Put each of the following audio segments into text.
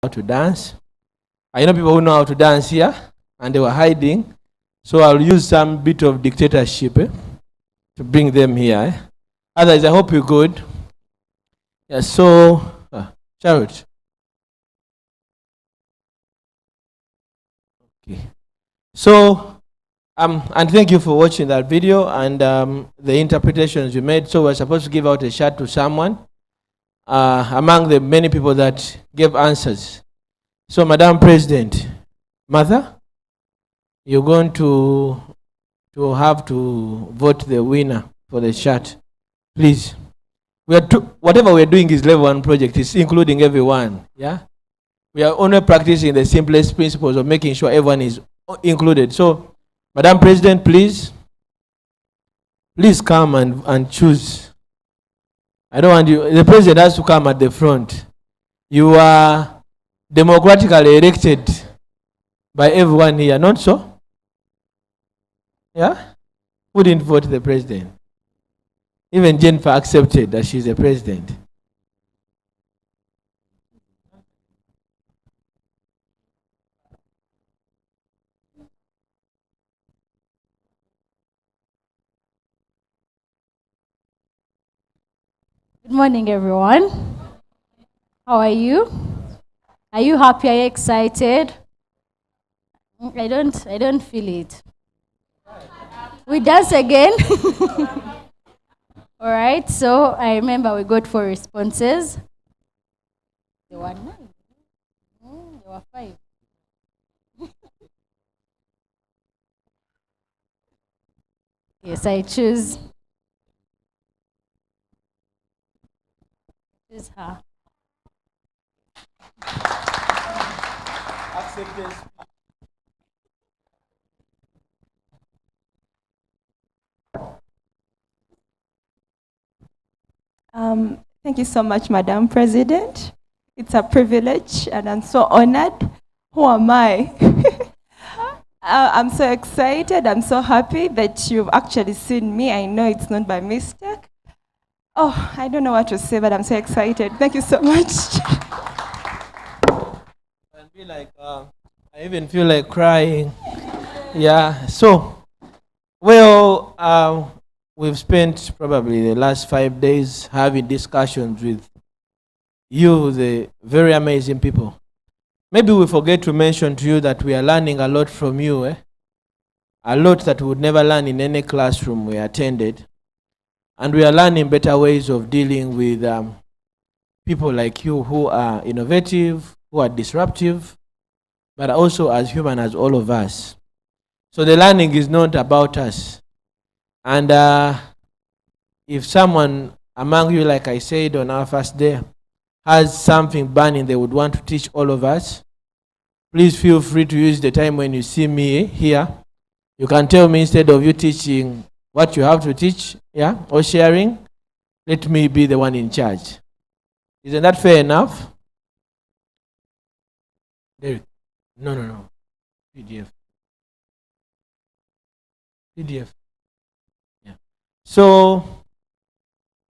how to dance. I know people who know how to dance here, and they were hiding. So I'll use some bit of dictatorship to bring them here. Otherwise, I hope you're good. Yeah, so, Charlotte. Okay. So, and thank you for watching that video and the interpretations you made. So we're supposed to give out a shout to someone among the many people that gave answers. So, Madam President, Martha, you're going to have to vote the winner for the shout. Please. Whatever we're doing is level 1 project. It's including everyone. Yeah. We are only practicing the simplest principles of making sure everyone is included. So, Madam President, please come and choose. I don't want you. The president has to come at the front. You are democratically elected by everyone here, not so? Yeah? Who didn't vote the president? Even Jennifer accepted that she's the president. Good morning, everyone. How are you? Are you happy? Are you excited? I don't feel it. We dance again. All right, so I remember we got 4 responses. There were 9. There were 5. Yes, I choose her. Acceptance. Thank you so much, Madam President. It's a privilege, and I'm so honored. Who am I? I'm so excited. I'm so happy that you've actually seen me. I know it's not by mistake. Oh, I don't know what to say, but I'm so excited. Thank you so much. I even feel like crying. Yeah. So, well, we've spent probably the last 5 days having discussions with you, the very amazing people. Maybe we forget to mention to you that we are learning a lot from you. A lot that we would never learn in any classroom we attended. And we are learning better ways of dealing with people like you who are innovative, who are disruptive, but also as human as all of us. So the learning is not about us. And if someone among you, like I said on our first day, has something burning they would want to teach all of us, please feel free to use the time when you see me here. You can tell me, instead of you teaching what you have to teach, yeah, or sharing, let me be the one in charge. Isn't that fair enough? Derek? No. PDF. Yeah. So,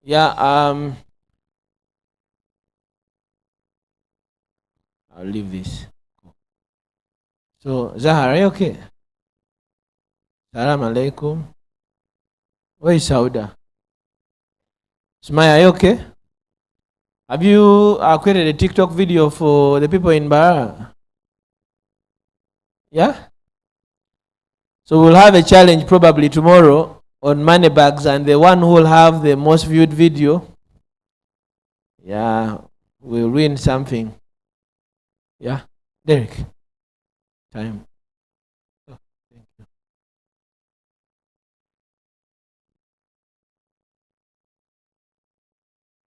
yeah, I'll leave this. So, Zahar, are you okay? Salam alaikum. Where is Sauda? Sumaya, are you okay? Have you created a TikTok video for the people in Bara? Yeah? So we'll have a challenge probably tomorrow on money bags, and the one who will have the most viewed video, yeah, will win something. Yeah? Derek? Time. Oh, thank you.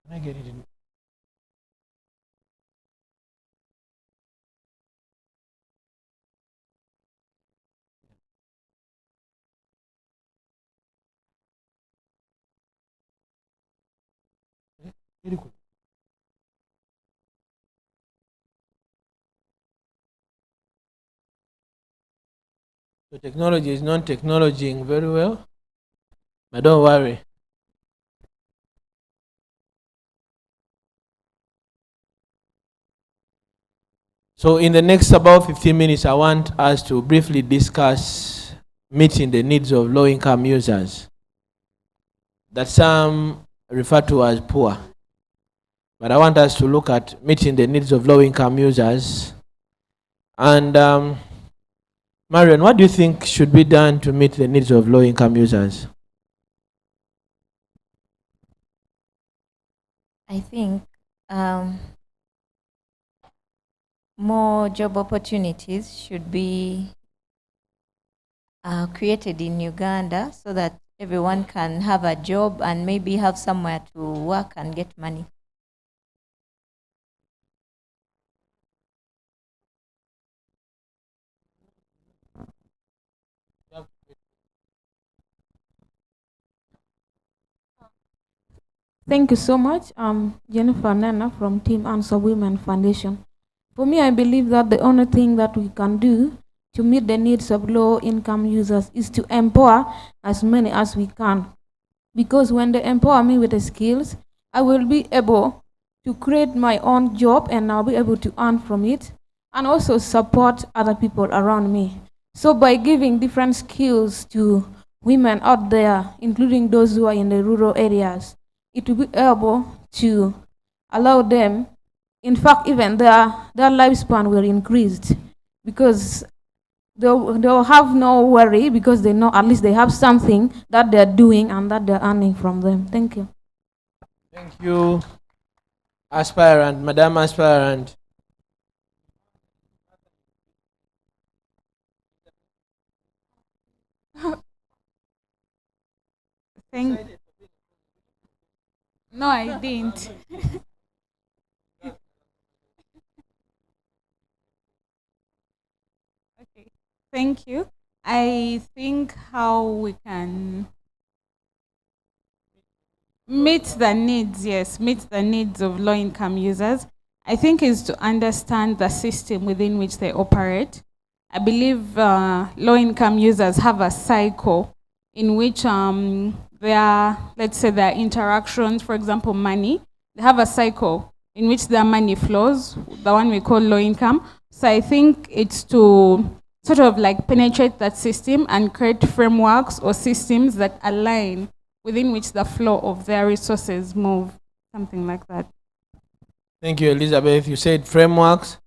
Can I get it in? Very good. So technology is not technologying very well, but don't worry. So in the next about 15 minutes, I want us to briefly discuss meeting the needs of low-income users that some refer to as poor. But I want us to look at meeting the needs of low-income users. And Marion, what do you think should be done to meet the needs of low-income users? I think more job opportunities should be created in Uganda so that everyone can have a job and maybe have somewhere to work and get money. Thank you so much. I'm Jennifer Nana from Team Answer Women Foundation. For me, I believe that the only thing that we can do to meet the needs of low-income users is to empower as many as we can. Because when they empower me with the skills, I will be able to create my own job and I'll be able to earn from it and also support other people around me. So by giving different skills to women out there, including those who are in the rural areas, it will be able to allow them, in fact, even their lifespan will increase because they'll have no worry because they know at least they have something that they're doing and that they're earning from them. Thank you. Thank you, aspirant, Madam Aspirant. No, I didn't. Okay, thank you. I think how we can meet the needs, yes, meet the needs of low-income users, I think is to understand the system within which they operate. I believe low-income users have a cycle in which let's say their interactions, for example, money, they have a cycle in which their money flows, the one we call low income. So I think it's to sort of like penetrate that system and create frameworks or systems that align within which the flow of their resources move, something like that. Thank you, Elizabeth. You said frameworks.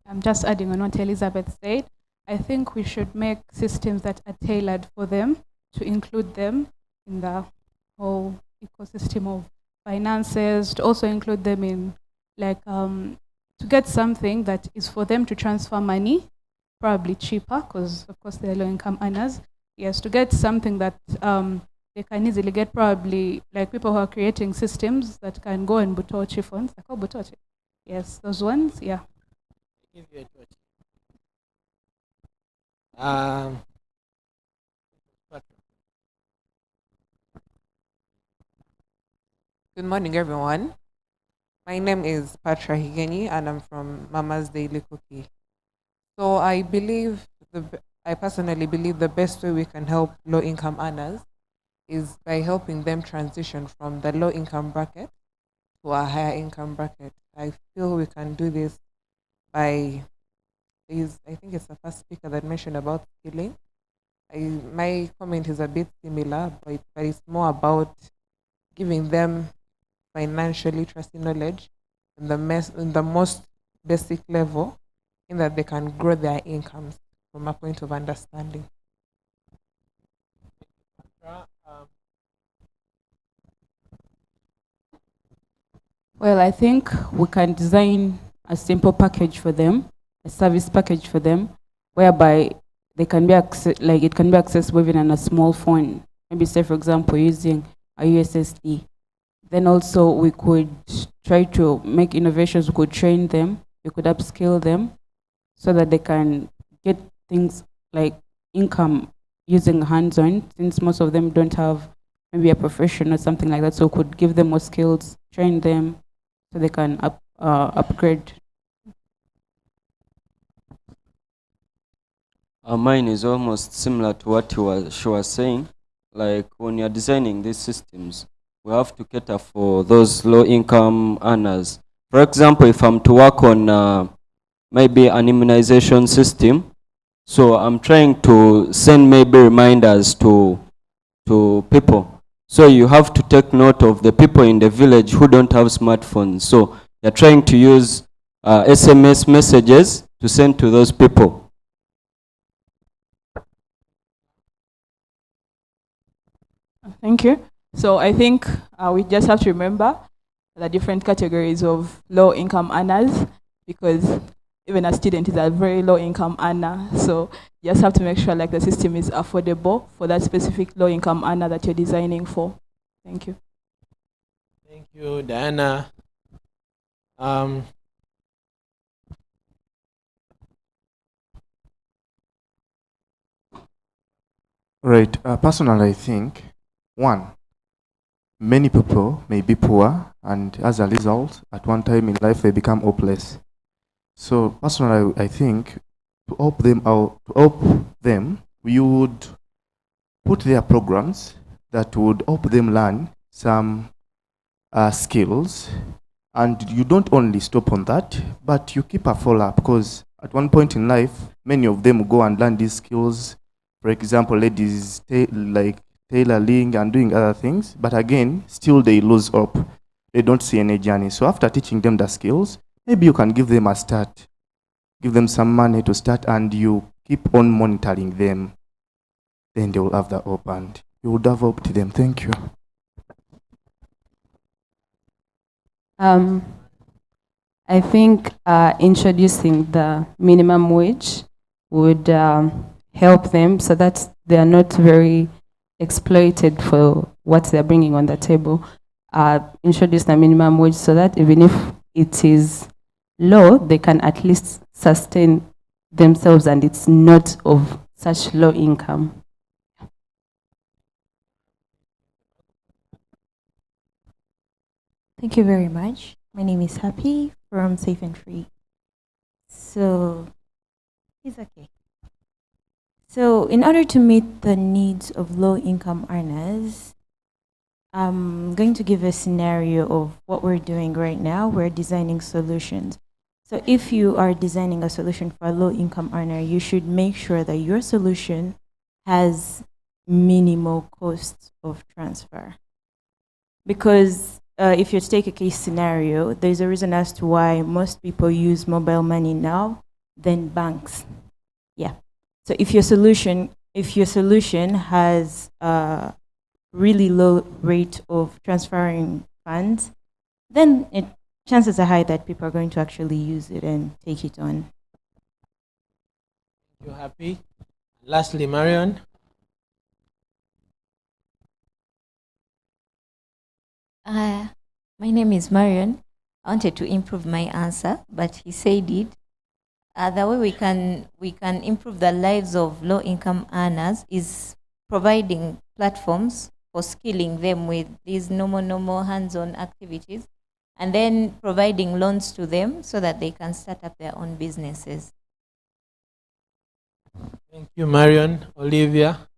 I'm just adding on what Elizabeth said. I think we should make systems that are tailored for them to include them in the whole ecosystem of finances, to also include them in like to get something that is for them to transfer money, probably cheaper because of course they're low income earners. Yes, to get something that they can easily get, probably like people who are creating systems that can go and butochi phones. They're called butochi. Yes, those ones, yeah. Good morning, everyone. My name is Patra Higeni, and I'm from Mama's Daily Cookie. So I personally believe the best way we can help low-income earners is by helping them transition from the low-income bracket to a higher income bracket. I feel we can do this by, I think it's the first speaker that mentioned about skilling. My comment is a bit similar, but it's more about giving them financial literacy knowledge in the most basic level, in that they can grow their incomes from a point of understanding. Well, I think we can design a simple package for them, a service package for them, whereby they can be it can be accessible even on a small phone. Maybe say, for example, using a USSD. Then also we could try to make innovations. We could train them. We could upskill them so that they can get things like income using hands-on, since most of them don't have maybe a profession or something like that. So we could give them more skills, train them so they can upgrade. Mine is almost similar to what she was saying. Like when you're designing these systems, we have to cater for those low-income earners. For example, if I'm to work on maybe an immunization system, so I'm trying to send maybe reminders to people. So you have to take note of the people in the village who don't have smartphones. So you're trying to use SMS messages to send to those people. Thank you. So I think we just have to remember the different categories of low-income earners, because even a student is a very low-income earner. So you just have to make sure like the system is affordable for that specific low-income earner that you're designing for. Thank you. Thank you, Diana. Right. Personally, I think, one, many people may be poor, and as a result, at one time in life, they become hopeless. So personally, I think to help them out, we would put their programs that would help them learn some skills, and you don't only stop on that, but you keep a follow-up, because at one point in life, many of them go and learn these skills. For example, ladies like tailoring and doing other things, but again, still they lose hope. They don't see any journey. So after teaching them the skills, maybe you can give them a start, give them some money to start, and you keep on monitoring them. Then they will have the hope, and you would have hope to them. Thank you. I think introducing the minimum wage would help them so that they are not very exploited for what they're bringing on the table. Introduce the minimum wage so that even if it is low, they can at least sustain themselves and it's not of such low income. Thank you very much. My name is Happy from Safe and Free. So, it's okay. So, in order to meet the needs of low-income earners, I'm going to give a scenario of what we're doing right now. We're designing solutions. So, if you are designing a solution for a low-income earner, you should make sure that your solution has minimal costs of transfer. Because if you take a case scenario, there's a reason as to why most people use mobile money now than banks. Yeah. So if your solution has a really low rate of transferring funds, then chances are high that people are going to actually use it and take it on. You happy? Lastly, Marion. My name is Marion. I wanted to improve my answer, but he said it. The way we can improve the lives of low-income earners is providing platforms for skilling them with these normal hands-on activities, and then providing loans to them so that they can start up their own businesses. Thank you, Marion, Olivia.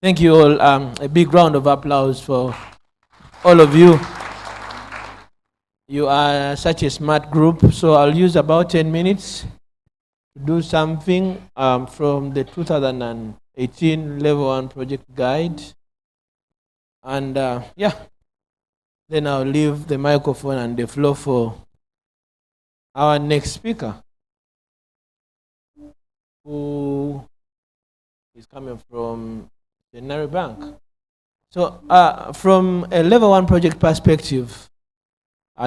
Thank you all. A big round of applause for all of you. You are such a smart group, so I'll use about 10 minutes to do something from the 2018 Level 1 Project Guide. And yeah, then I'll leave the microphone and the floor for our next speaker, who is coming from Centenary Bank. So from a Level 1 project perspective,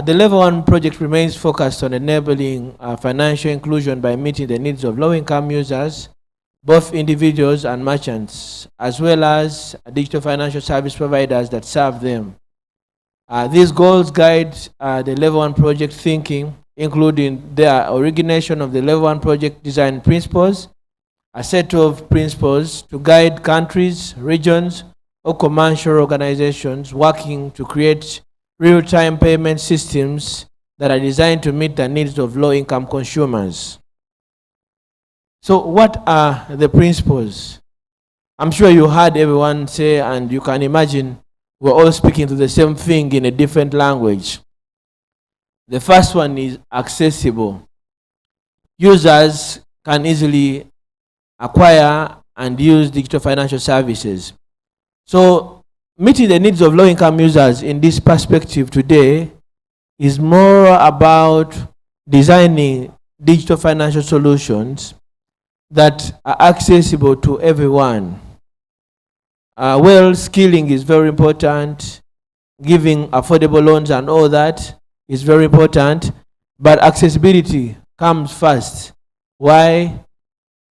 the Level 1 project remains focused on enabling financial inclusion by meeting the needs of low-income users, both individuals and merchants, as well as digital financial service providers that serve them. These goals guide the Level 1 project thinking, including the origination of the Level 1 project design principles, a set of principles to guide countries, regions, or commercial organizations working to create real-time payment systems that are designed to meet the needs of low-income consumers. So what are the principles? I'm sure you heard everyone say, and you can imagine we're all speaking to the same thing in a different language. The first one is accessible. Users can easily acquire and use digital financial services. So meeting the needs of low-income users in this perspective today is more about designing digital financial solutions that are accessible to everyone. Well, skilling is very important. Giving affordable loans and all that is very important. But accessibility comes first. Why?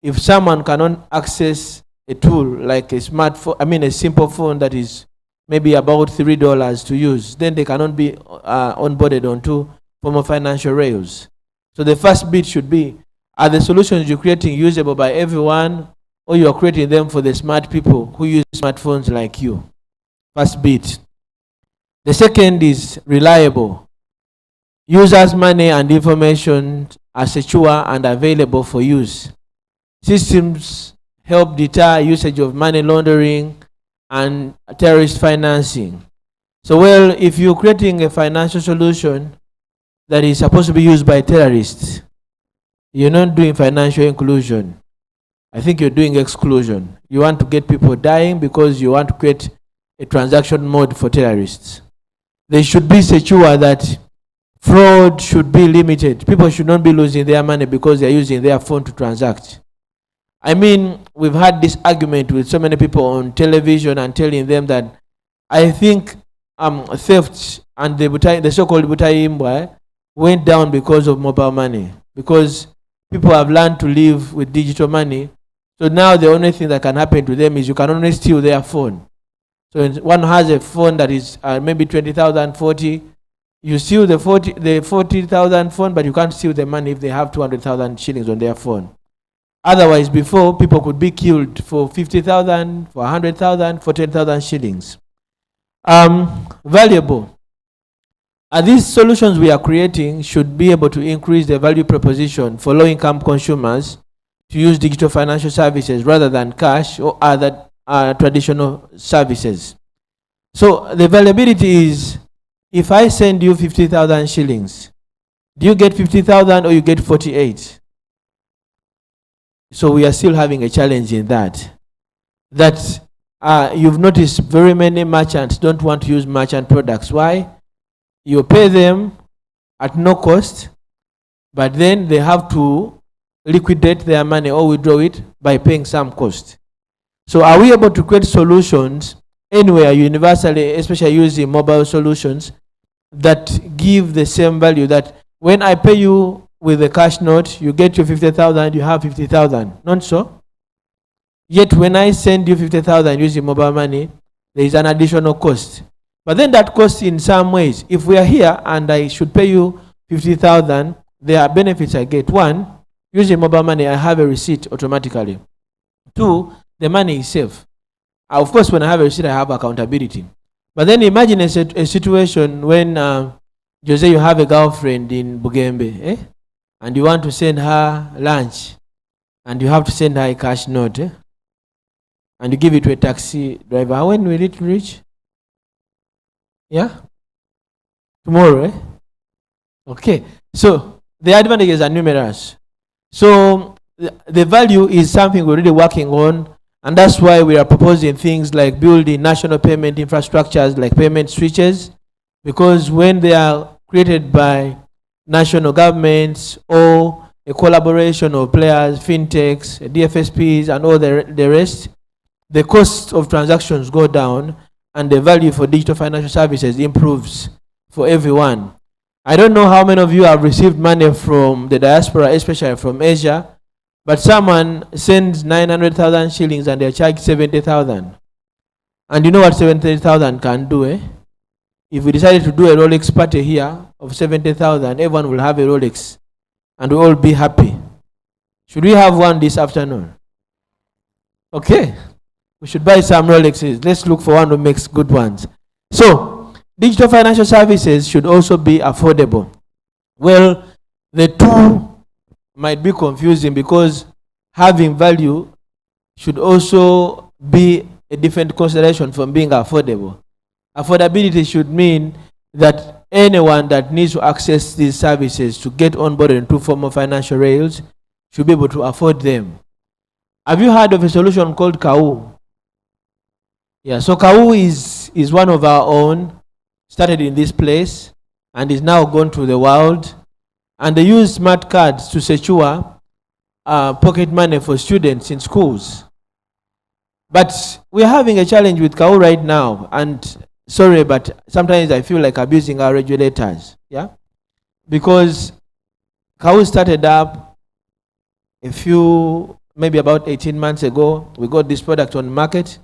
If someone cannot access a tool like a smartphone, a simple phone that is maybe about $3 to use, then they cannot be onboarded onto formal financial rails. So the first bit should be, are the solutions you're creating usable by everyone, or you're creating them for the smart people who use smartphones like you? First bit. The second is reliable. Users' money and information are secure and available for use. Systems help deter usage of money laundering and terrorist financing. So, well, if you're creating a financial solution that is supposed to be used by terrorists, you're not doing financial inclusion. I think you're doing exclusion. You want to get people dying because you want to create a transaction mode for terrorists. They should be secure that fraud should be limited. People should not be losing their money because they're using their phone to transact. We've had this argument with so many people on television and telling them that I think theft and the so-called butaimbwa went down because of mobile money, because people have learned to live with digital money. So now the only thing that can happen to them is you can only steal their phone. So one has a phone that is maybe 20,000, 40. You steal the 40,000 phone, but you can't steal the money if they have 200,000 shillings on their phone. Otherwise, before, people could be killed for 50,000, for 100,000, for 10,000 shillings. Valuable. These solutions we are creating should be able to increase the value proposition for low-income consumers to use digital financial services rather than cash or other traditional services. So the valuability is, if I send you 50,000 shillings, do you get 50,000 or you get 48? So we are still having a challenge in that. You've noticed very many merchants don't want to use merchant products. Why? You pay them at no cost, but then they have to liquidate their money or withdraw it by paying some cost. So are we able to create solutions anywhere universally, especially using mobile solutions, that give the same value, that when I pay you with a cash note, you get your 50,000, you have 50,000, not so? Yet when I send you 50,000 using mobile money, there is an additional cost. But then that cost in some ways, if we are here and I should pay you 50,000, there are benefits I get. One, using mobile money, I have a receipt automatically. Two, the money is safe. Of course, when I have a receipt, I have accountability. But then imagine a situation when, Jose, you have a girlfriend in Bugembe, and you want to send her lunch, and you have to send her a cash note, and you give it to a taxi driver. When will it reach? Yeah? Tomorrow, Okay. So the advantages are numerous. So the value is something we're really working on, and that's why we are proposing things like building national payment infrastructures like payment switches, because when they are created by national governments or a collaboration of players, FinTechs, DFSPs, and all the rest, the cost of transactions go down and the value for digital financial services improves for everyone. I don't know how many of you have received money from the diaspora, especially from Asia, but someone sends 900,000 shillings and they're charged 70,000. And you know what 70,000 can do, If we decided to do a Rolex party here of 70,000, everyone will have a Rolex and we'll all be happy. Should we have one this afternoon? Okay. We should buy some Rolexes. Let's look for one who makes good ones. So, digital financial services should also be affordable. Well, the two might be confusing because having value should also be a different consideration from being affordable. Affordability should mean that anyone that needs to access these services to get onboarded into formal financial rails should be able to afford them. Have you heard of a solution called KAU? Yeah, so KAU is one of our own, started in this place and is now gone to the world. And they use smart cards to secure pocket money for students in schools. But we're having a challenge with KAU right now, and sorry, but sometimes I feel like abusing our regulators, yeah? Because KAU started up maybe about 18 months ago. We got this product on the market.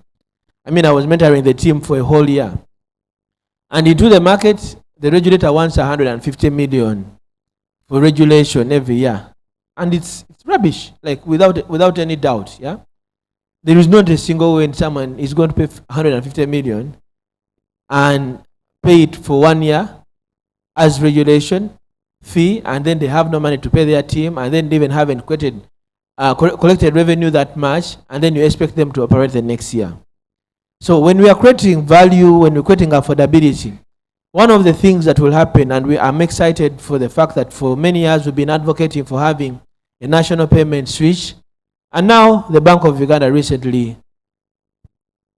I mean, I was mentoring the team for a whole year. And into the market, the regulator wants 150 million for regulation every year. And it's rubbish, like without any doubt, yeah? There is not a single way someone is going to pay 150 million and pay it for 1 year as regulation fee, and then they have no money to pay their team, and then they even haven't collected revenue that much, and then you expect them to operate the next year. So when we are creating value, when we're creating affordability, one of the things that will happen, and I'm excited for the fact that for many years we've been advocating for having a national payment switch, and now the Bank of Uganda recently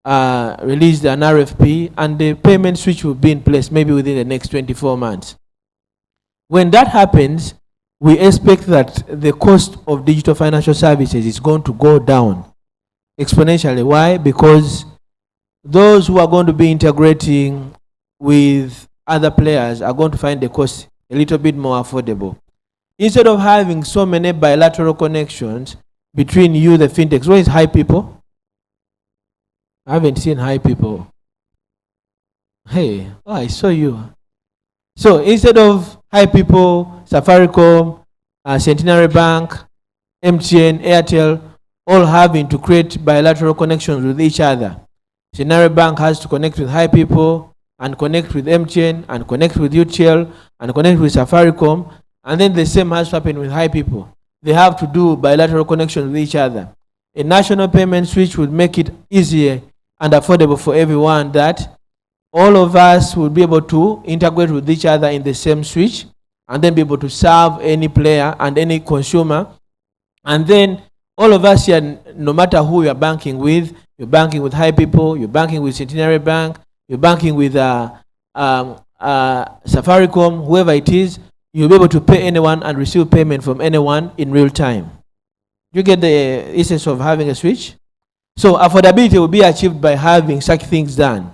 released an RFP, and the payment switch will be in place maybe within the next 24 months. When that happens, we expect that the cost of digital financial services is going to go down exponentially. Why? Because those who are going to be integrating with other players are going to find the cost a little bit more affordable. Instead of having so many bilateral connections between you, the fintechs. Where is HiPipo? I haven't seen HiPipo. Hey, oh, I saw you. So instead of HiPipo, Safaricom, Centenary Bank, MTN, Airtel, all having to create bilateral connections with each other, Centenary Bank has to connect with HiPipo, and connect with MTN, and connect with UTL, and connect with Safaricom, and then the same has to happen with HiPipo. They have to do bilateral connections with each other. A national payment switch would make it easier and affordable for everyone, that all of us would be able to integrate with each other in the same switch, and then be able to serve any player and any consumer. And then all of us here, no matter who you're banking with HiPipo, you're banking with Centenary Bank, you're banking with Safaricom, whoever it is, you'll be able to pay anyone and receive payment from anyone in real time. You get the essence of having a switch? So affordability will be achieved by having such things done.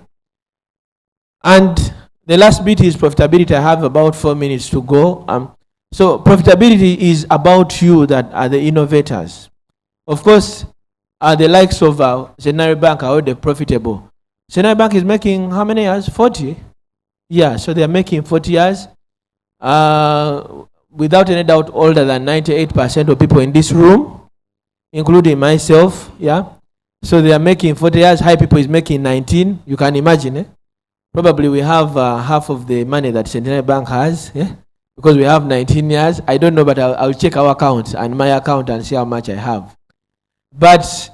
And the last bit is profitability. I have about 4 minutes to go. So profitability is about you that are the innovators. Of course, the likes of Centenary Bank are already profitable. Centenary Bank is making how many years? 40? Yeah, so they are making 40 years. Without any doubt, older than 98% of people in this room, including myself, yeah. So they are making 40 years. HiPipo is making 19. You can imagine, eh? Probably we have half of the money that Centenary Bank has, yeah? Because we have 19 years. I don't know, but I'll check our account and my account and see how much I have. But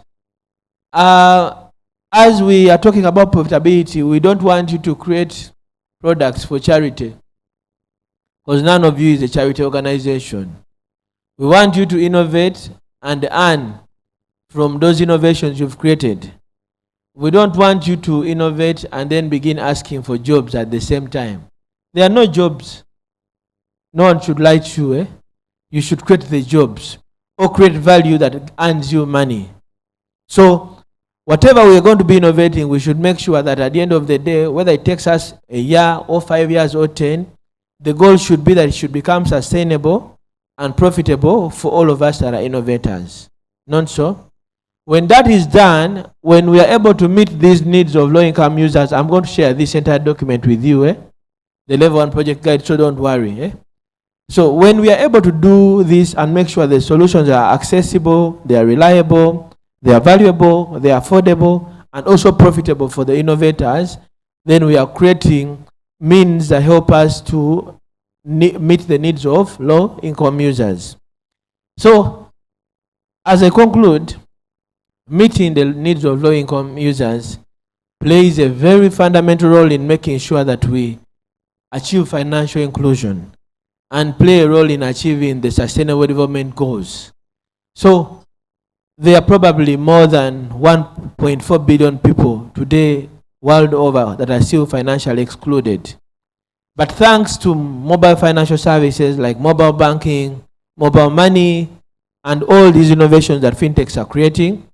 as we are talking about profitability, we don't want you to create products for charity, because none of you is a charity organization. We want you to innovate and earn from those innovations you've created. We don't want you to innovate and then begin asking for jobs at the same time. There are no jobs. No one should lie to you. You should create the jobs or create value that earns you money. So whatever we are going to be innovating, we should make sure that at the end of the day, whether it takes us a year or 5 years or 10, the goal should be that it should become sustainable and profitable for all of us that are innovators. Not so? When that is done, when we are able to meet these needs of low-income users, I'm going to share this entire document with you, the Level 1 project guide, so don't worry. So when we are able to do this and make sure the solutions are accessible, they are reliable, they are valuable, they are affordable, and also profitable for the innovators, then we are creating means that help us to meet the needs of low-income users. So, as I conclude, meeting the needs of low-income users plays a very fundamental role in making sure that we achieve financial inclusion and play a role in achieving the Sustainable Development Goals. So there are probably more than 1.4 billion people today world over that are still financially excluded. But thanks to mobile financial services like mobile banking, mobile money, and all these innovations that fintechs are creating,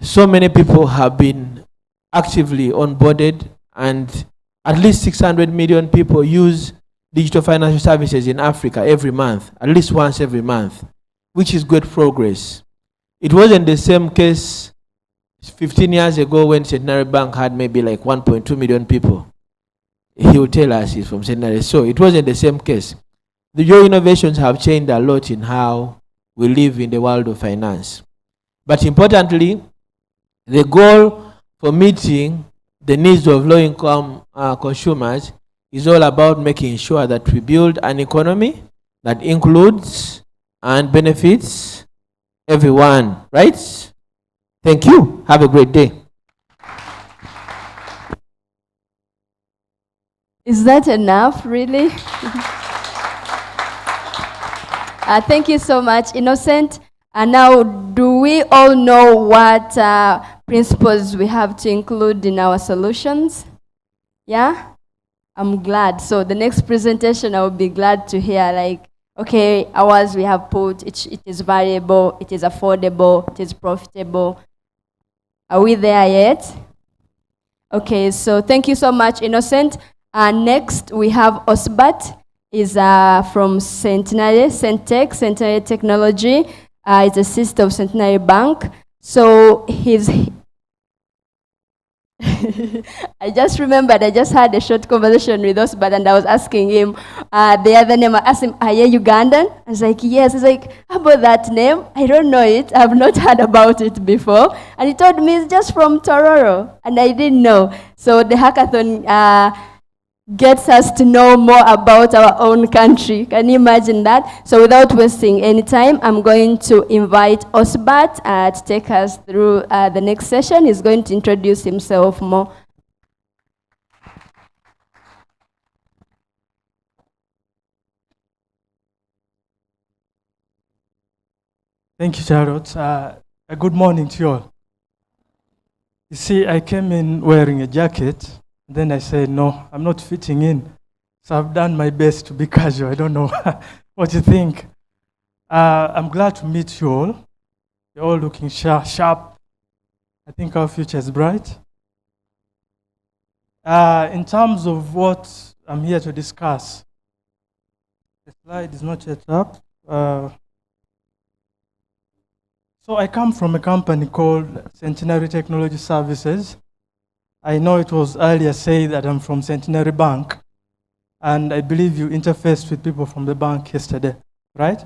so many people have been actively onboarded, and at least 600 million people use digital financial services in Africa every month, at least once every month, which is good progress. It wasn't the same case 15 years ago when Centenary Bank had maybe like 1.2 million people. He will tell us he's from Centenary. So it wasn't the same case. Your innovations have changed a lot in how we live in the world of finance. But importantly, the goal for meeting the needs of low-income consumers is all about making sure that we build an economy that includes and benefits everyone, right? Thank you. Have a great day. Is that enough, really? Thank you so much, Innocent. And now, do we all know what principles we have to include in our solutions? Yeah? I'm glad. So the next presentation, I will be glad to hear, like, okay, ours we have put, it is variable, it is affordable, it is profitable. Are we there yet? Okay, so thank you so much, Innocent. Next, we have Osbat, is from Centenary, Centenary Technology. It's a sister of Centenary Bank. So I just remembered, I just had a short conversation with Osbat, and I was asking him the other name. I asked him, are you Ugandan? I was like, yes. He's like, how about that name? I don't know it. I've not heard about it before. And he told me it's just from Tororo, and I didn't know. So the hackathon gets us to know more about our own country. Can you imagine that? So without wasting any time, I'm going to invite Osbat to take us through the next session. He's going to introduce himself more. Thank you, Charlotte. Good morning to you all. You see, I came in wearing a jacket. Then I said, no, I'm not fitting in. So I've done my best to be casual. I don't know what you think. I'm glad to meet you all. You're all looking sharp. I think our future is bright. In terms of what I'm here to discuss, the slide is not yet up. So I come from a company called Centenary Technology Services. I know it was earlier said that I'm from Centenary Bank, and I believe you interfaced with people from the bank yesterday, right?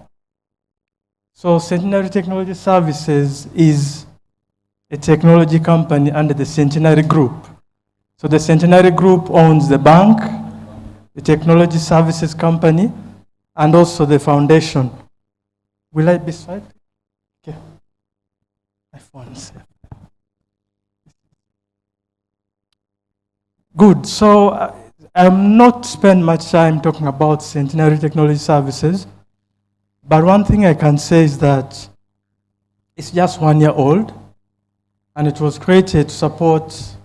So Centenary Technology Services is a technology company under the Centenary Group. So the Centenary Group owns the bank, the technology services company, and also the foundation. Will I be swiped? Okay. My phone's there. Good. So I'm not spend much time talking about Centenary Technology Services, but one thing I can say is that it's just 1 year old, and it was created to support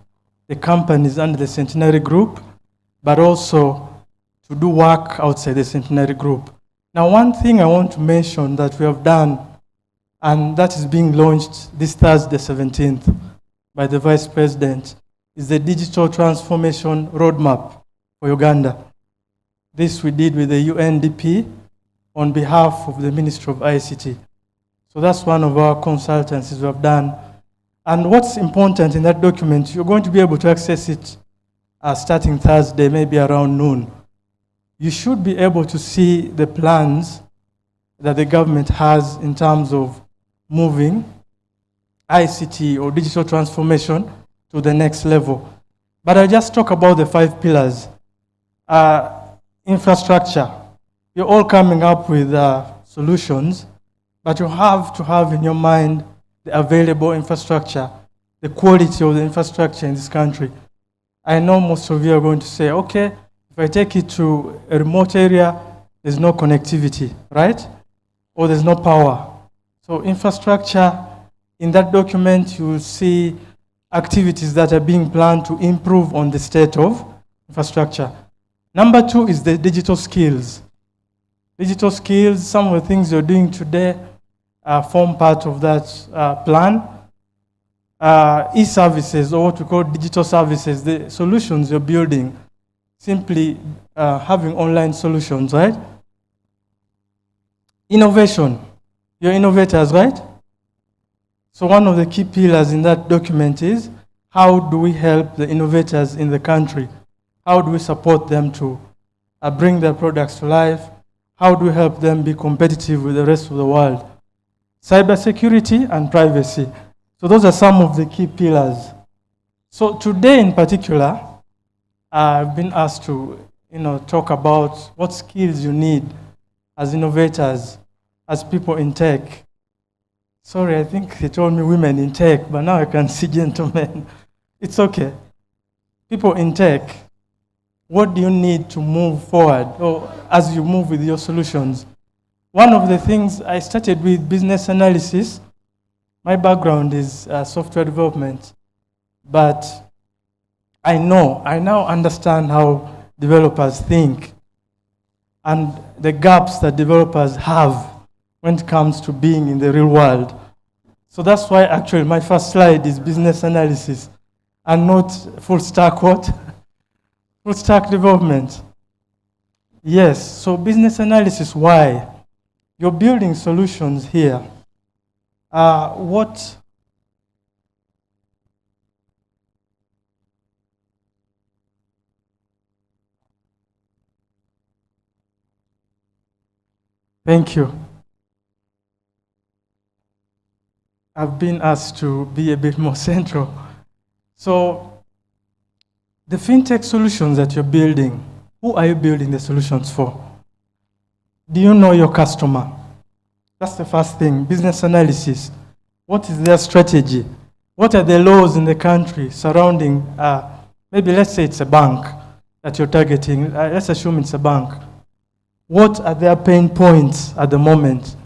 the companies under the Centenary Group, but also to do work outside the Centenary Group. Now, one thing I want to mention that we have done, and that is being launched this Thursday, 17th, by the Vice President, is the Digital Transformation Roadmap for Uganda. This we did with the UNDP on behalf of the Ministry of ICT. So that's one of our consultancies we have done. And what's important in that document, you're going to be able to access it starting Thursday, maybe around noon. You should be able to see the plans that the government has in terms of moving ICT or digital transformation to the next level. But I'll just talk about the 5 pillars. Infrastructure. You're all coming up with solutions, but you have to have in your mind the available infrastructure, the quality of the infrastructure in this country. I know most of you are going to say, okay, If I take it to a remote area, there's no connectivity, right? Or there's no power. So infrastructure, in that document, you will see activities that are being planned to improve on the state of infrastructure. Number 2 is the digital skills. Digital skills, some of the things you're doing today form part of that plan. E-services, or what we call digital services, the solutions you're building, simply having online solutions, right? Innovation, you're innovators, right? So one of the key pillars in that document is, how do we help the innovators in the country? How do we support them to bring their products to life? How do we help them be competitive with the rest of the world? Cybersecurity and privacy. So those are some of the key pillars. So today in particular, I've been asked to talk about what skills you need as innovators, as people in tech. Sorry, I think they told me women in tech, but now I can see gentlemen. It's okay. People in tech, what do you need to move forward, or as you move with your solutions? One of the things, I started with business analysis. My background is software development, but I now understand how developers think and the gaps that developers have when it comes to being in the real world. So that's why actually my first slide is business analysis and not full stack what? Full stack development. Yes, so business analysis, why? You're building solutions here. Thank you. I've been asked to be a bit more central. So the FinTech solutions that you're building, who are you building the solutions for? Do you know your customer? That's the first thing, business analysis. What is their strategy? What are the laws in the country surrounding, maybe let's say it's a bank that you're targeting. Let's assume it's a bank. What are their pain points at the moment?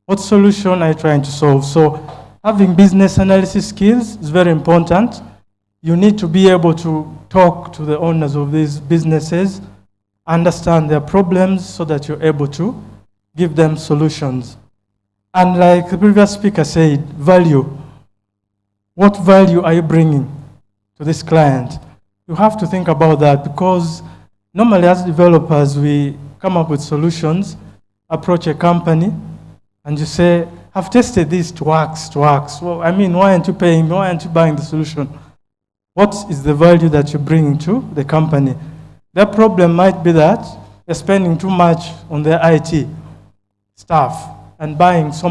What solution are you trying to solve? So having business analysis skills is very important. You need to be able to talk to the owners of these businesses, understand their problems so that you're able to give them solutions. And like the previous speaker said, value. What value are you bringing to this client? You have to think about that, because normally as developers, we come up with solutions, approach a company, and you say, I've tested this, it works. Well, I mean, why aren't you paying me? Why aren't you buying the solution? What is the value that you're bringing to the company? Their problem might be that they're spending too much on their IT staff and buying so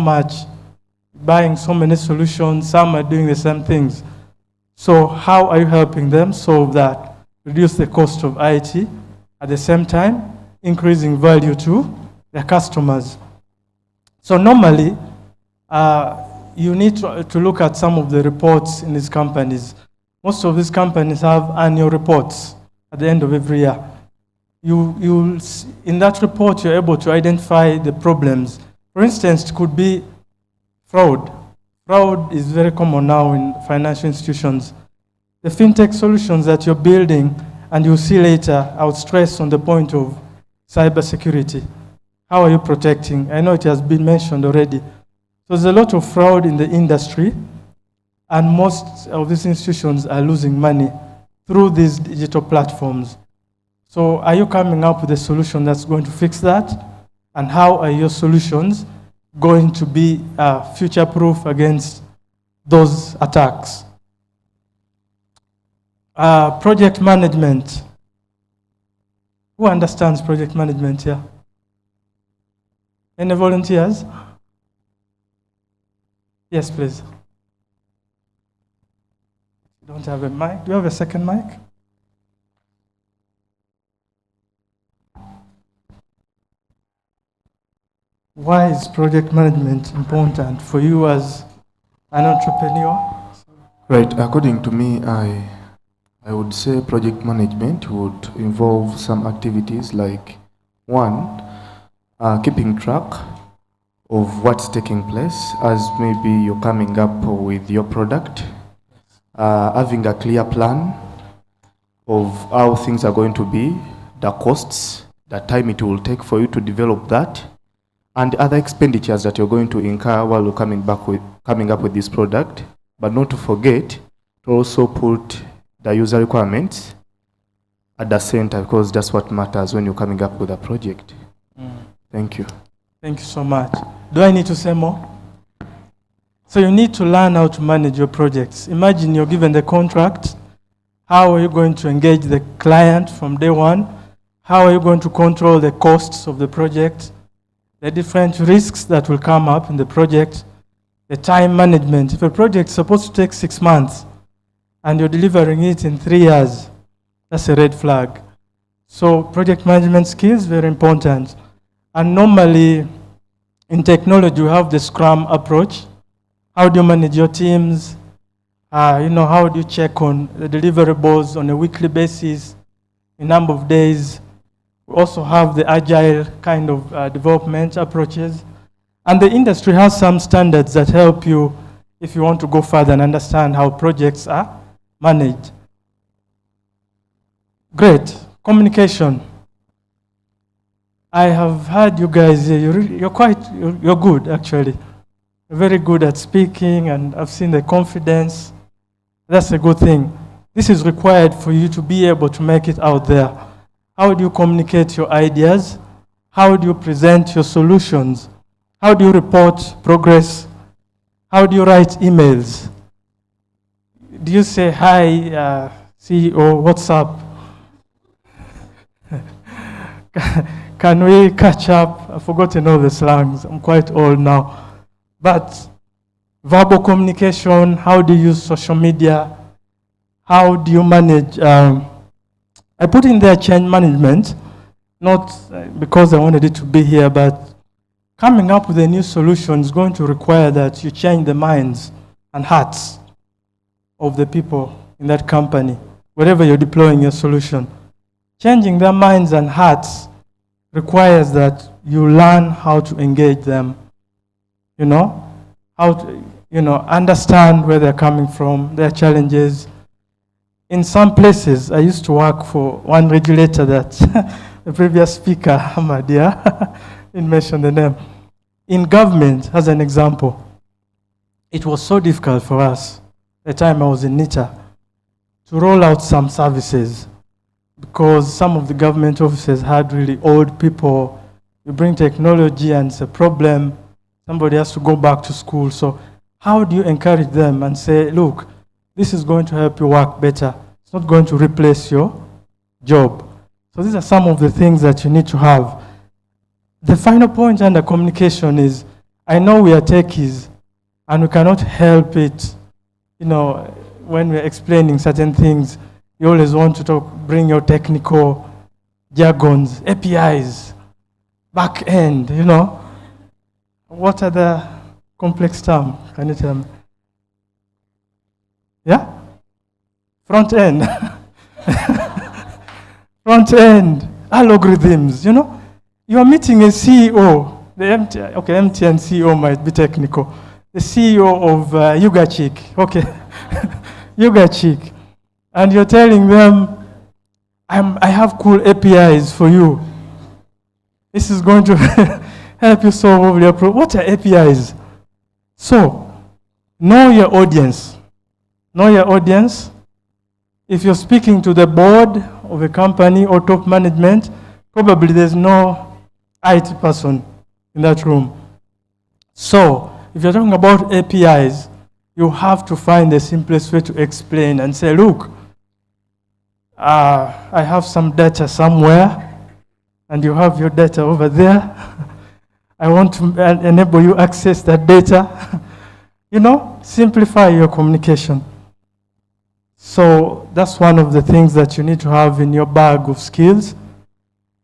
many solutions. Some are doing the same things. So how are you helping them solve that? Reduce the cost of IT, at the same time, increasing value to their customers. So normally, you need to look at some of the reports in these companies. Most of these companies have annual reports at the end of every year. In that report, you're able to identify the problems. For instance, it could be fraud. Fraud is very common now in financial institutions. The FinTech solutions that you're building, and you'll see later, I would stress on the point of cybersecurity. How are you protecting? I know it has been mentioned already. So there's a lot of fraud in the industry, and most of these institutions are losing money through these digital platforms. So are you coming up with a solution that's going to fix that? And how are your solutions going to be future-proof against those attacks? Project management. Who understands project management here? Any volunteers? Yes, please. You don't have a mic. Do you have a second mic? Why is project management important for you as an entrepreneur? Right. According to me, I I would say project management would involve some activities like, one, keeping track of what's taking place as maybe you're coming up with your product, having a clear plan of how things are going to be, the costs, the time it will take for you to develop that, and other expenditures that you're going to incur while you're coming up with this product, but not to forget to also put the user requirements at the center, because that's what matters when you're coming up with a project. Thank you. Thank you so much. Do I need to say more? So you need to learn how to manage your projects. Imagine you're given the contract. How are you going to engage the client from day one? How are you going to control the costs of the project? The different risks that will come up in the project, the time management. If a project is supposed to take 6 months and you're delivering it in 3 years, that's a red flag. So project management skills, very important. And normally in technology, you have the Scrum approach. How do you manage your teams? How do you check on the deliverables on a weekly basis, a number of days? We also have the agile kind of development approaches. And the industry has some standards that help you if you want to go further and understand how projects are managed. Great. Communication. I have heard you guys, you're good actually. You're very good at speaking, and I've seen the confidence. That's a good thing. This is required for you to be able to make it out there. How do you communicate your ideas? How do you present your solutions? How do you report progress? How do you write emails? Do you say, hi, CEO, what's up? Can we catch up? I've forgotten all the slangs. I'm quite old now. But verbal communication, how do you use social media? How do you manage? I put in there change management, not because I wanted it to be here, but coming up with a new solution is going to require that you change the minds and hearts of the people in that company, wherever you're deploying your solution. Changing their minds and hearts requires that you learn how to engage them, how to, understand where they're coming from, their challenges. In some places, I used to work for one regulator that the previous speaker, Hamadia, didn't mention the name. In government, as an example, it was so difficult for us, the time I was in NITA, to roll out some services, because some of the government offices had really old people. You bring technology and it's a problem. Somebody has to go back to school. So how do you encourage them and say, look, this is going to help you work better. It's not going to replace your job. So these are some of the things that you need to have. The final point under communication is, I know we are techies and we cannot help it, when we're explaining certain things. You always want to bring your technical jargons, APIs, back end, What are the complex terms? Can you tell me? Yeah? Front end. Front end. Algorithms, You are meeting a CEO. MTN CEO might be technical. The CEO of YugaChick. Okay. YugaChick. And you're telling them, I have cool APIs for you. This is going to help you solve your problem. What are APIs? So, know your audience. Know your audience. If you're speaking to the board of a company or top management, probably there's no IT person in that room. So, if you're talking about APIs, you have to find the simplest way to explain and say, look, I have some data somewhere, and you have your data over there. I want to enable you access that data. Simplify your communication. So that's one of the things that you need to have in your bag of skills.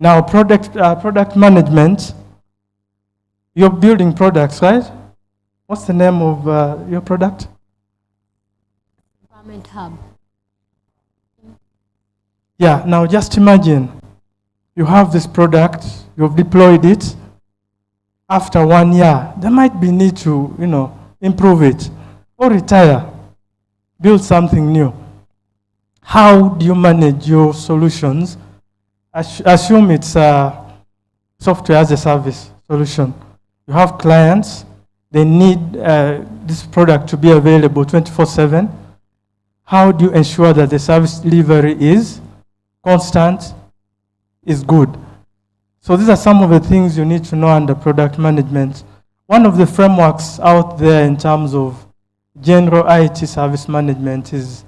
Now, product management. You're building products, right? What's the name of your product? Empowerment Hub. Yeah, now just imagine you have this product, you've deployed it. After 1 year, there might be need to, improve it or retire, build something new. How do you manage your solutions? Assume it's a software as a service solution. You have clients, they need this product to be available 24/7. How do you ensure that the service delivery is constant, is good? So these are some of the things you need to know under product management. One of the frameworks out there in terms of general IT service management is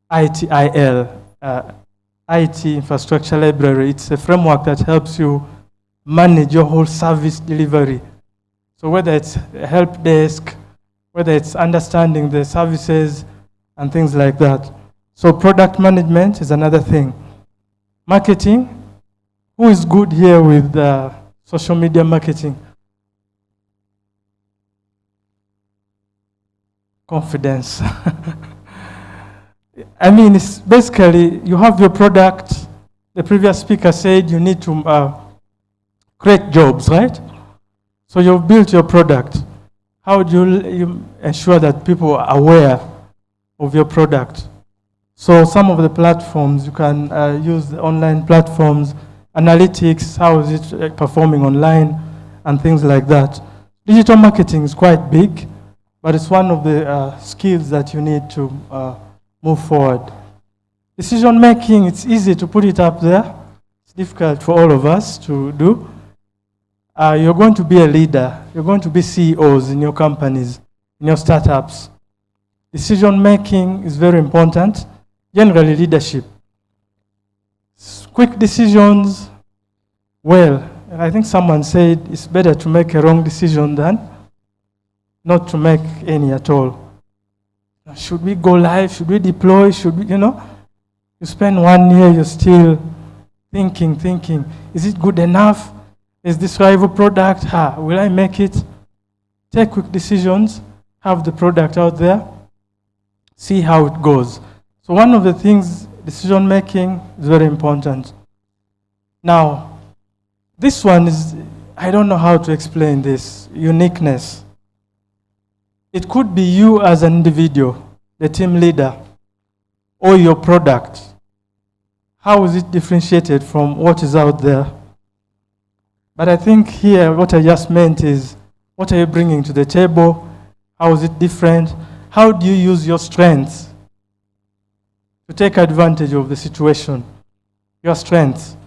ITIL, IT Infrastructure Library. It's a framework that helps you manage your whole service delivery. So whether it's a help desk, whether it's understanding the services and things like that. So product management is another thing. Marketing, who is good here with social media marketing? Confidence. I mean, it's basically you have your product. The previous speaker said you need to create jobs, right? So you've built your product. How do you ensure that people are aware of your product? So some of the platforms, you can use the online platforms, analytics, how is it performing online, and things like that. Digital marketing is quite big, but it's one of the skills that you need to move forward. Decision making, it's easy to put it up there. It's difficult for all of us to do. You're going to be a leader. You're going to be CEOs in your companies, in your startups. Decision making is very important. Generally, leadership. Quick decisions, well, I think someone said it's better to make a wrong decision than not to make any at all. Should we go live? Should we deploy? Should we, you spend 1 year, you're still thinking, is it good enough? Is this rival product? Will I make it? Take quick decisions, have the product out there, see how it goes. So one of the things, decision making is very important. Now, this one is, I don't know how to explain this, uniqueness. It could be you as an individual, the team leader, or your product. How is it differentiated from what is out there? But I think here what I just meant is, what are you bringing to the table? How is it different? How do you use your strengths to take advantage of the situation? Your strengths.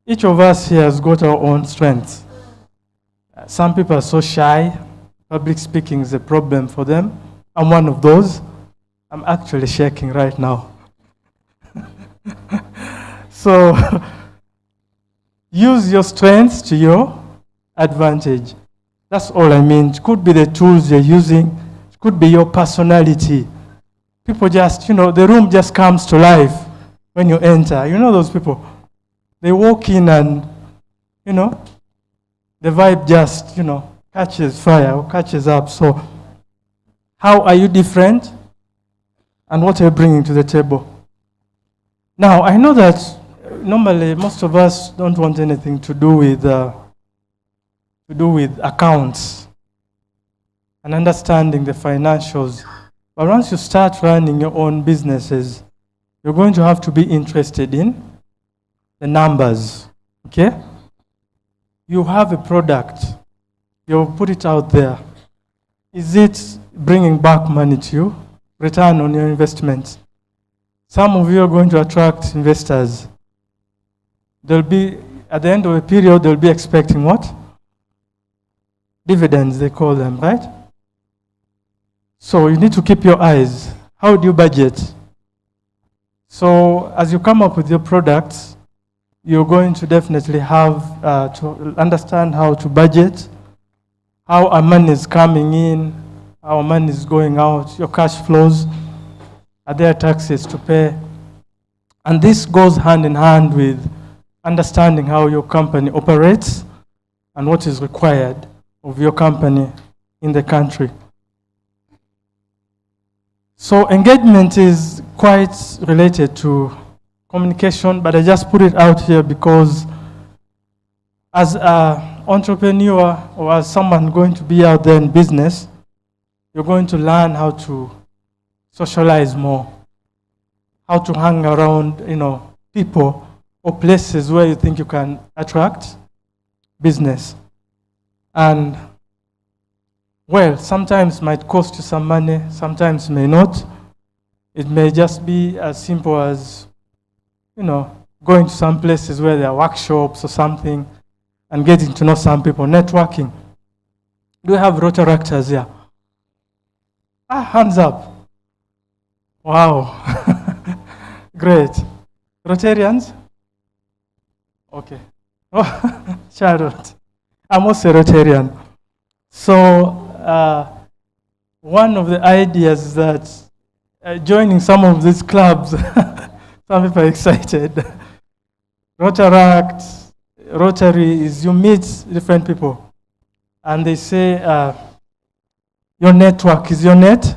Each of us here has got our own strengths. Some people are so shy. Public speaking is a problem for them. I'm one of those. I'm actually shaking right now. So, use your strengths to your advantage. That's all I mean. It could be the tools you're using. It could be your personality. People just, the room just comes to life when you enter. You know those people? They walk in and, the vibe just, catches fire or catches up. So, how are you different? And what are you bringing to the table? Now, I know that normally most of us don't want anything to do with accounts and understanding the financials. But once you start running your own businesses, you're going to have to be interested in the numbers, okay? You have a product. You put it out there. Is it bringing back money to you? Return on your investment. Some of you are going to attract investors. They'll be, at the end of a period, they'll be expecting what? Dividends, they call them, right? So you need to keep your eyes. How do you budget? So as you come up with your products, you're going to definitely have to understand how to budget, how our money is coming in, how our money is going out, your cash flows, are there taxes to pay? And this goes hand in hand with understanding how your company operates and what is required of your company in the country. So engagement is quite related to communication, but I just put it out here because as an entrepreneur or as someone going to be out there in business, you're going to learn how to socialize more, how to hang around, people or places where you think you can attract business. And well, sometimes might cost you some money, sometimes may not. It may just be as simple as, going to some places where there are workshops or something and getting to know some people, networking. Do we have Rotaractors here? Hands up. Wow. Great. Rotarians? Okay. Oh, Charlotte. I'm also a Rotarian. So, one of the ideas is that joining some of these clubs, some people are excited. Rotaract, Rotary is you meet different people and they say your network is your net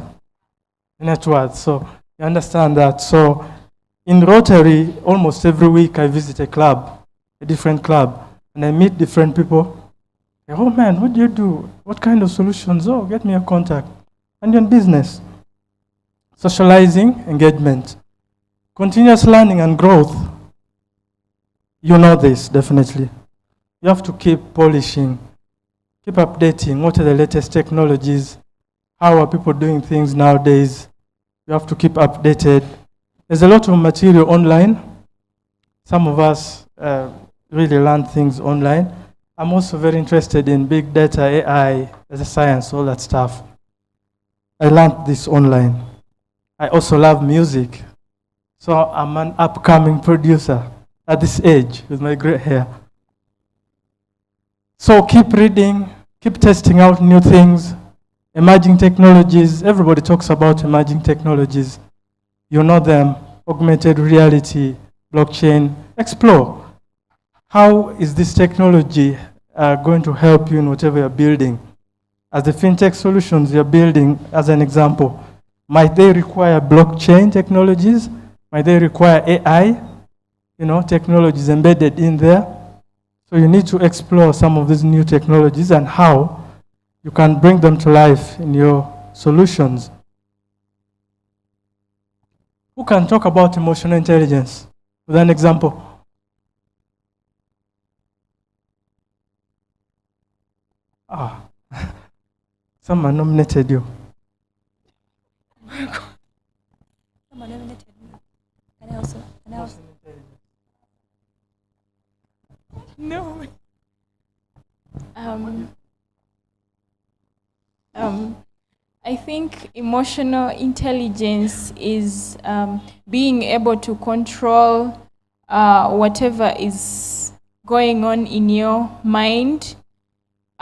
worth. So you understand that. So in Rotary, almost every week I visit a club, a different club, and I meet different people. Oh man, what do you do? What kind of solutions? Oh, get me a contact. And you're in business. Socializing, engagement. Continuous learning and growth. You know this, definitely. You have to keep polishing, keep updating. What are the latest technologies? How are people doing things nowadays? You have to keep updated. There's a lot of material online. Some of us really learn things online. I'm also very interested in big data, AI, as a science, all that stuff. I learned this online. I also love music. So I'm an upcoming producer at this age with my gray hair. So keep reading, keep testing out new things, emerging technologies. Everybody talks about emerging technologies. You know them, augmented reality, blockchain. Explore. How is this technology going to help you in whatever you're building? As the FinTech solutions you're building, as an example, might they require blockchain technologies? Might they require AI, technologies embedded in there? So you need to explore some of these new technologies and how you can bring them to life in your solutions. Who can talk about emotional intelligence with an example? Someone nominated you. Someone nominated me. Can I also? No. I think emotional intelligence is being able to control whatever is going on in your mind.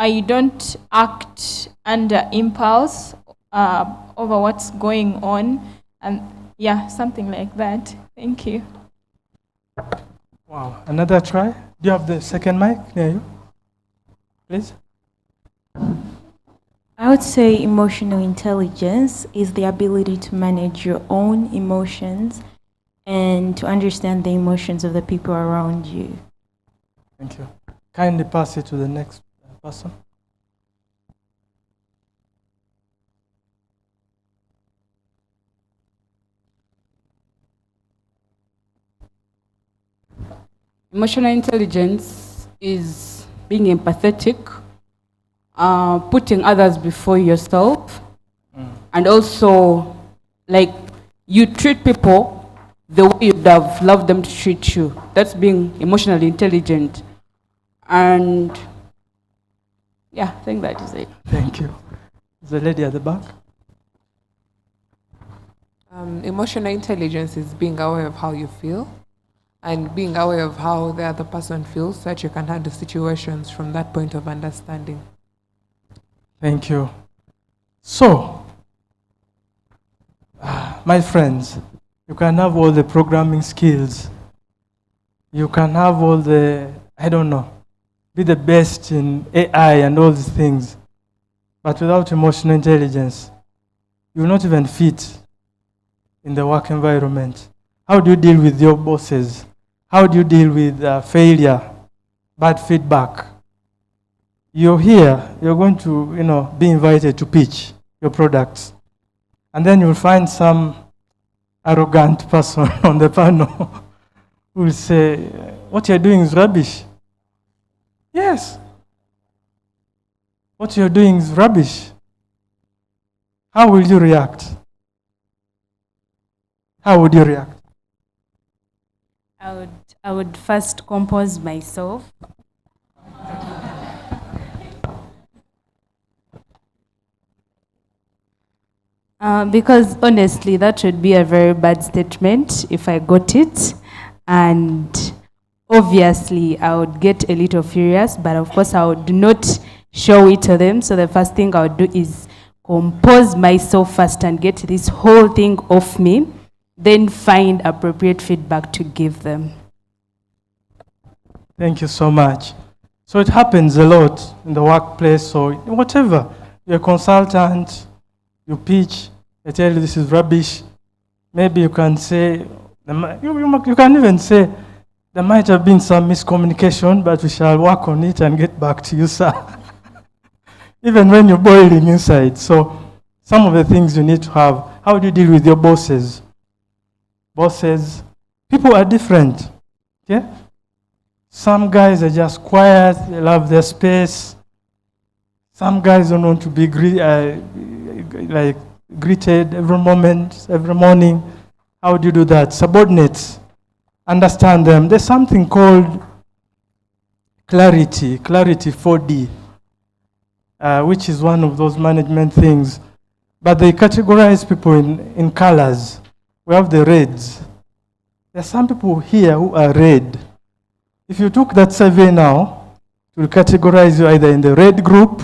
You don't act under impulse over what's going on, and something like that. Thank you. Wow, another try. Do you have the second mic near you? Please. I would say emotional intelligence is the ability to manage your own emotions and to understand the emotions of the people around you. Thank you. Kindly pass it to the next person. Emotional intelligence is being empathetic, putting others before yourself, and also, like, you treat people the way you'd have loved them to treat you. That's being emotionally intelligent. And I think that is it. Thank you. The lady at the back. Emotional intelligence is being aware of how you feel and being aware of how the other person feels so that you can handle situations from that point of understanding. Thank you. So, my friends, you can have all the programming skills. You can have all the, be the best in AI and all these things. But without emotional intelligence, you will not even fit in the work environment. How do you deal with your bosses? How do you deal with failure, bad feedback? You're here, you're going to, be invited to pitch your products. And then you'll find some arrogant person on the panel who will say, what you're doing is rubbish. Yes. What you're doing is rubbish. How will you react? How would you react? I would first compose myself. Because honestly, that would be a very bad statement if I got it. And obviously, I would get a little furious, but of course, I would not show it to them. So the first thing I would do is compose myself first and get this whole thing off me, then find appropriate feedback to give them. Thank you so much. So it happens a lot in the workplace or whatever. You're a consultant, you pitch, they tell you this is rubbish. Maybe you can say, you can even say, there might have been some miscommunication, but we shall work on it and get back to you, sir. Even when you're boiling inside. So some of the things you need to have. How do you deal with your bosses? Bosses, people are different. Okay? Some guys are just quiet, they love their space. Some guys don't want to be greeted every moment, every morning. How do you do that? Subordinates, understand them. There's something called clarity 4D, which is one of those management things. But they categorize people in colors. We have the reds. There are some people here who are red. If you took that survey now, it will categorize you either in the red group,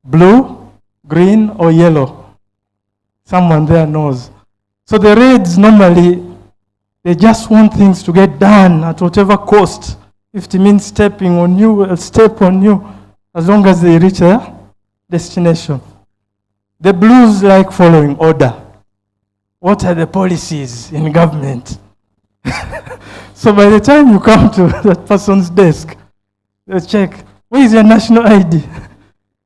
blue, green, or yellow. Someone there knows. So the reds normally, they just want things to get done at whatever cost. If it means stepping on you, will step on you, as long as they reach their destination. The blues like following order. What are the policies in government? So by the time you come to that person's desk, they check, where is your national ID?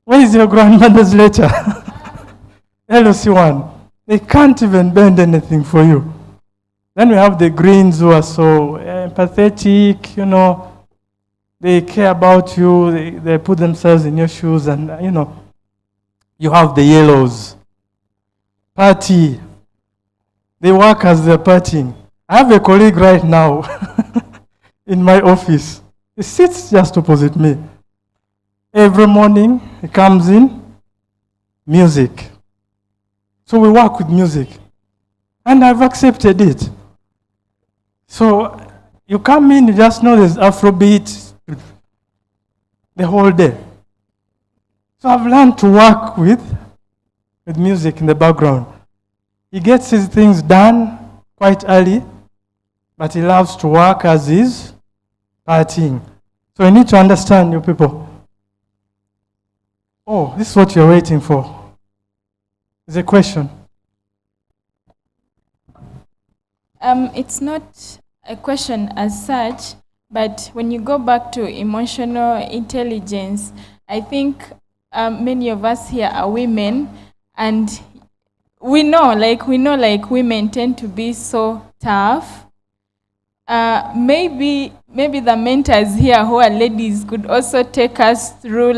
Where is your grandmother's letter? LOC1. They can't even bend anything for you. Then we have the greens who are so empathetic, they care about you, they put themselves in your shoes, and you have the yellows. Party. They work as they're partying. I have a colleague right now in my office. He sits just opposite me. Every morning he comes in, music. So we work with music. And I've accepted it. So you come in, you just know there's Afrobeat the whole day. So I've learned to work with music in the background. He gets his things done quite early, but he loves to work as he's partying. So you need to understand you people. Oh, this is what you're waiting for. Is a question. It's not a question as such, but when you go back to emotional intelligence, I think many of us here are women, and we know women tend to be so tough. Maybe the mentors here who are ladies could also take us through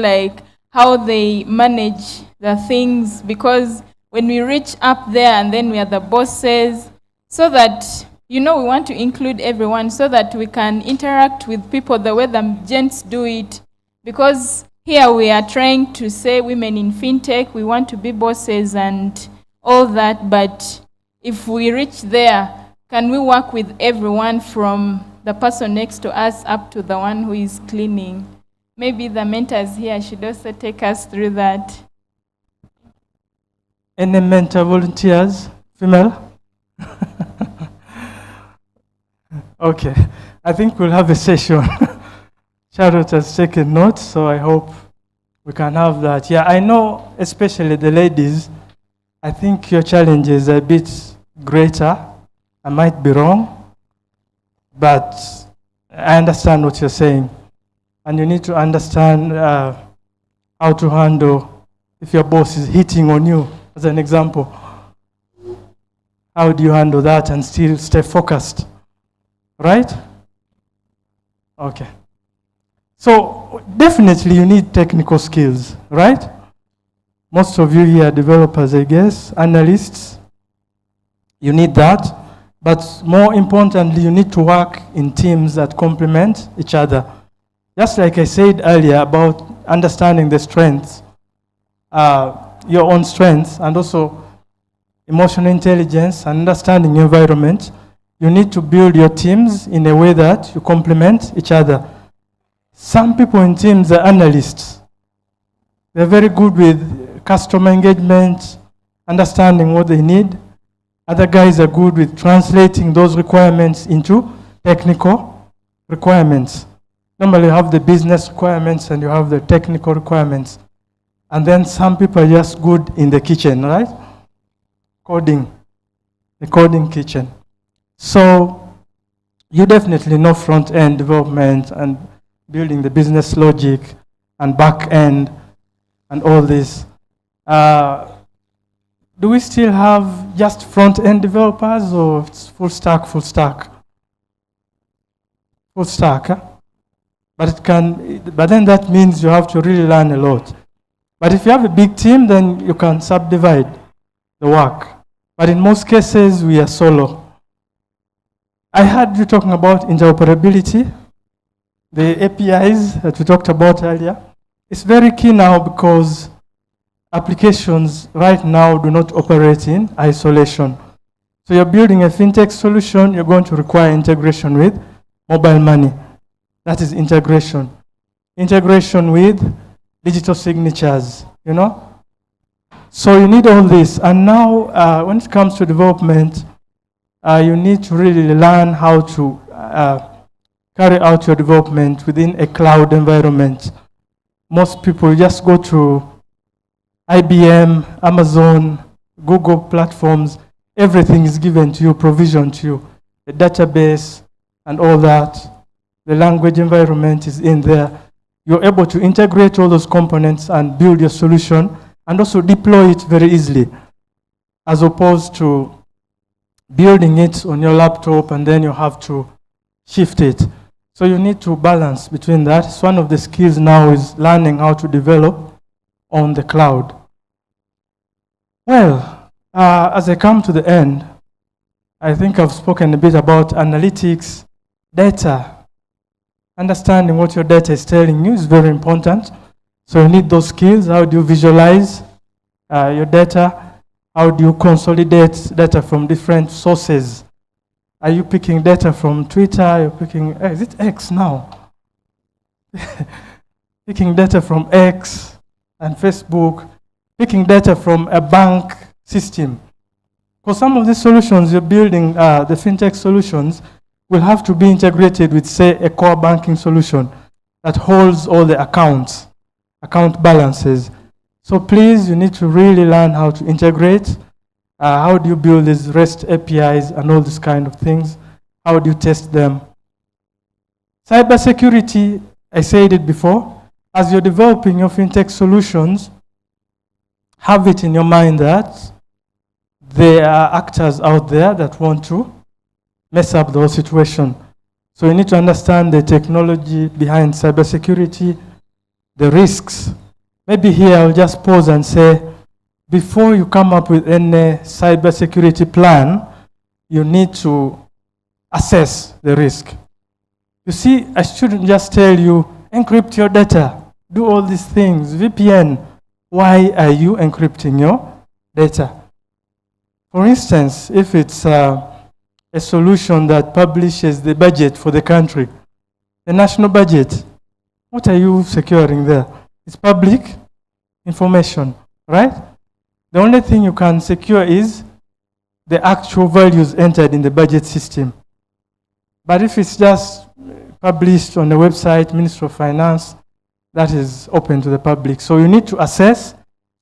how they manage the things, because when we reach up there and then we are the bosses, so that, we want to include everyone so that we can interact with people the way the gents do it. Because here we are trying to say women in FinTech, we want to be bosses and all that, but if we reach there, can we work with everyone from the person next to us up to the one who is cleaning? Maybe the mentors here should also take us through that. Any mentor volunteers? Female? Okay, I think we'll have a session. Charlotte has taken notes, so I hope we can have that. Yeah, I know, especially the ladies, I think your challenge is a bit greater. I might be wrong, but I understand what you're saying. And you need to understand how to handle if your boss is hitting on you, as an example. How do you handle that and still stay focused? Right? Okay. So definitely you need technical skills, right? Most of you here are developers, I guess, analysts. You need that. But more importantly, you need to work in teams that complement each other. Just like I said earlier about understanding the strengths, your own strengths, and also emotional intelligence and understanding your environment, you need to build your teams in a way that you complement each other. Some people in teams are analysts. They're very good with customer engagement, understanding what they need. Other guys are good with translating those requirements into technical requirements. Normally you have the business requirements and you have the technical requirements. And then some people are just good in the kitchen, right? Coding, the coding kitchen. So you definitely know front-end development and building the business logic and back-end and all this. Do we still have just front-end developers, or it's full stack, full stack? Full stack, huh? But then that means you have to really learn a lot. But if you have a big team, then you can subdivide the work. But in most cases, we are solo. I heard you talking about interoperability, the APIs that we talked about earlier. It's very key now because applications right now do not operate in isolation. So you're building a fintech solution, you're going to require integration with mobile money. That is integration. Integration with digital signatures, you know? So you need all this. And now, when it comes to development, you need to really learn how to carry out your development within a cloud environment. Most people just go to IBM, Amazon, Google platforms. Everything is given to you, provisioned to you. The database and all that. The language environment is in there. You're able to integrate all those components and build your solution and also deploy it very easily, as opposed to building it on your laptop and then you have to shift it. So you need to balance between that. So one of the skills now is learning how to develop on the cloud. Well, as I come to the end, I think I've spoken a bit about analytics, data. Understanding what your data is telling you is very important. So you need those skills. How do you visualize your data? How do you consolidate data from different sources? Are you picking data from Twitter? You're picking, is it X now? Picking data from X and Facebook, picking data from a bank system. Because some of the solutions you're building, the fintech solutions, will have to be integrated with, say, a core banking solution that holds all the accounts, account balances. So please, you need to really learn how to integrate. How do you build these REST APIs and all these kind of things? How do you test them? Cybersecurity, I said it before, as you're developing your fintech solutions, have it in your mind that there are actors out there that want to mess up the whole situation. So you need to understand the technology behind cybersecurity, the risks. Maybe here I'll just pause and say, before you come up with any cybersecurity plan, you need to assess the risk. You see, I shouldn't just tell you, encrypt your data, do all these things, VPN. Why are you encrypting your data? For instance, if it's a solution that publishes the budget for the country, the national budget, what are you securing there? It's public information, right? The only thing you can secure is the actual values entered in the budget system. But if it's just published on the website, Ministry of Finance, that is open to the public. So you need to assess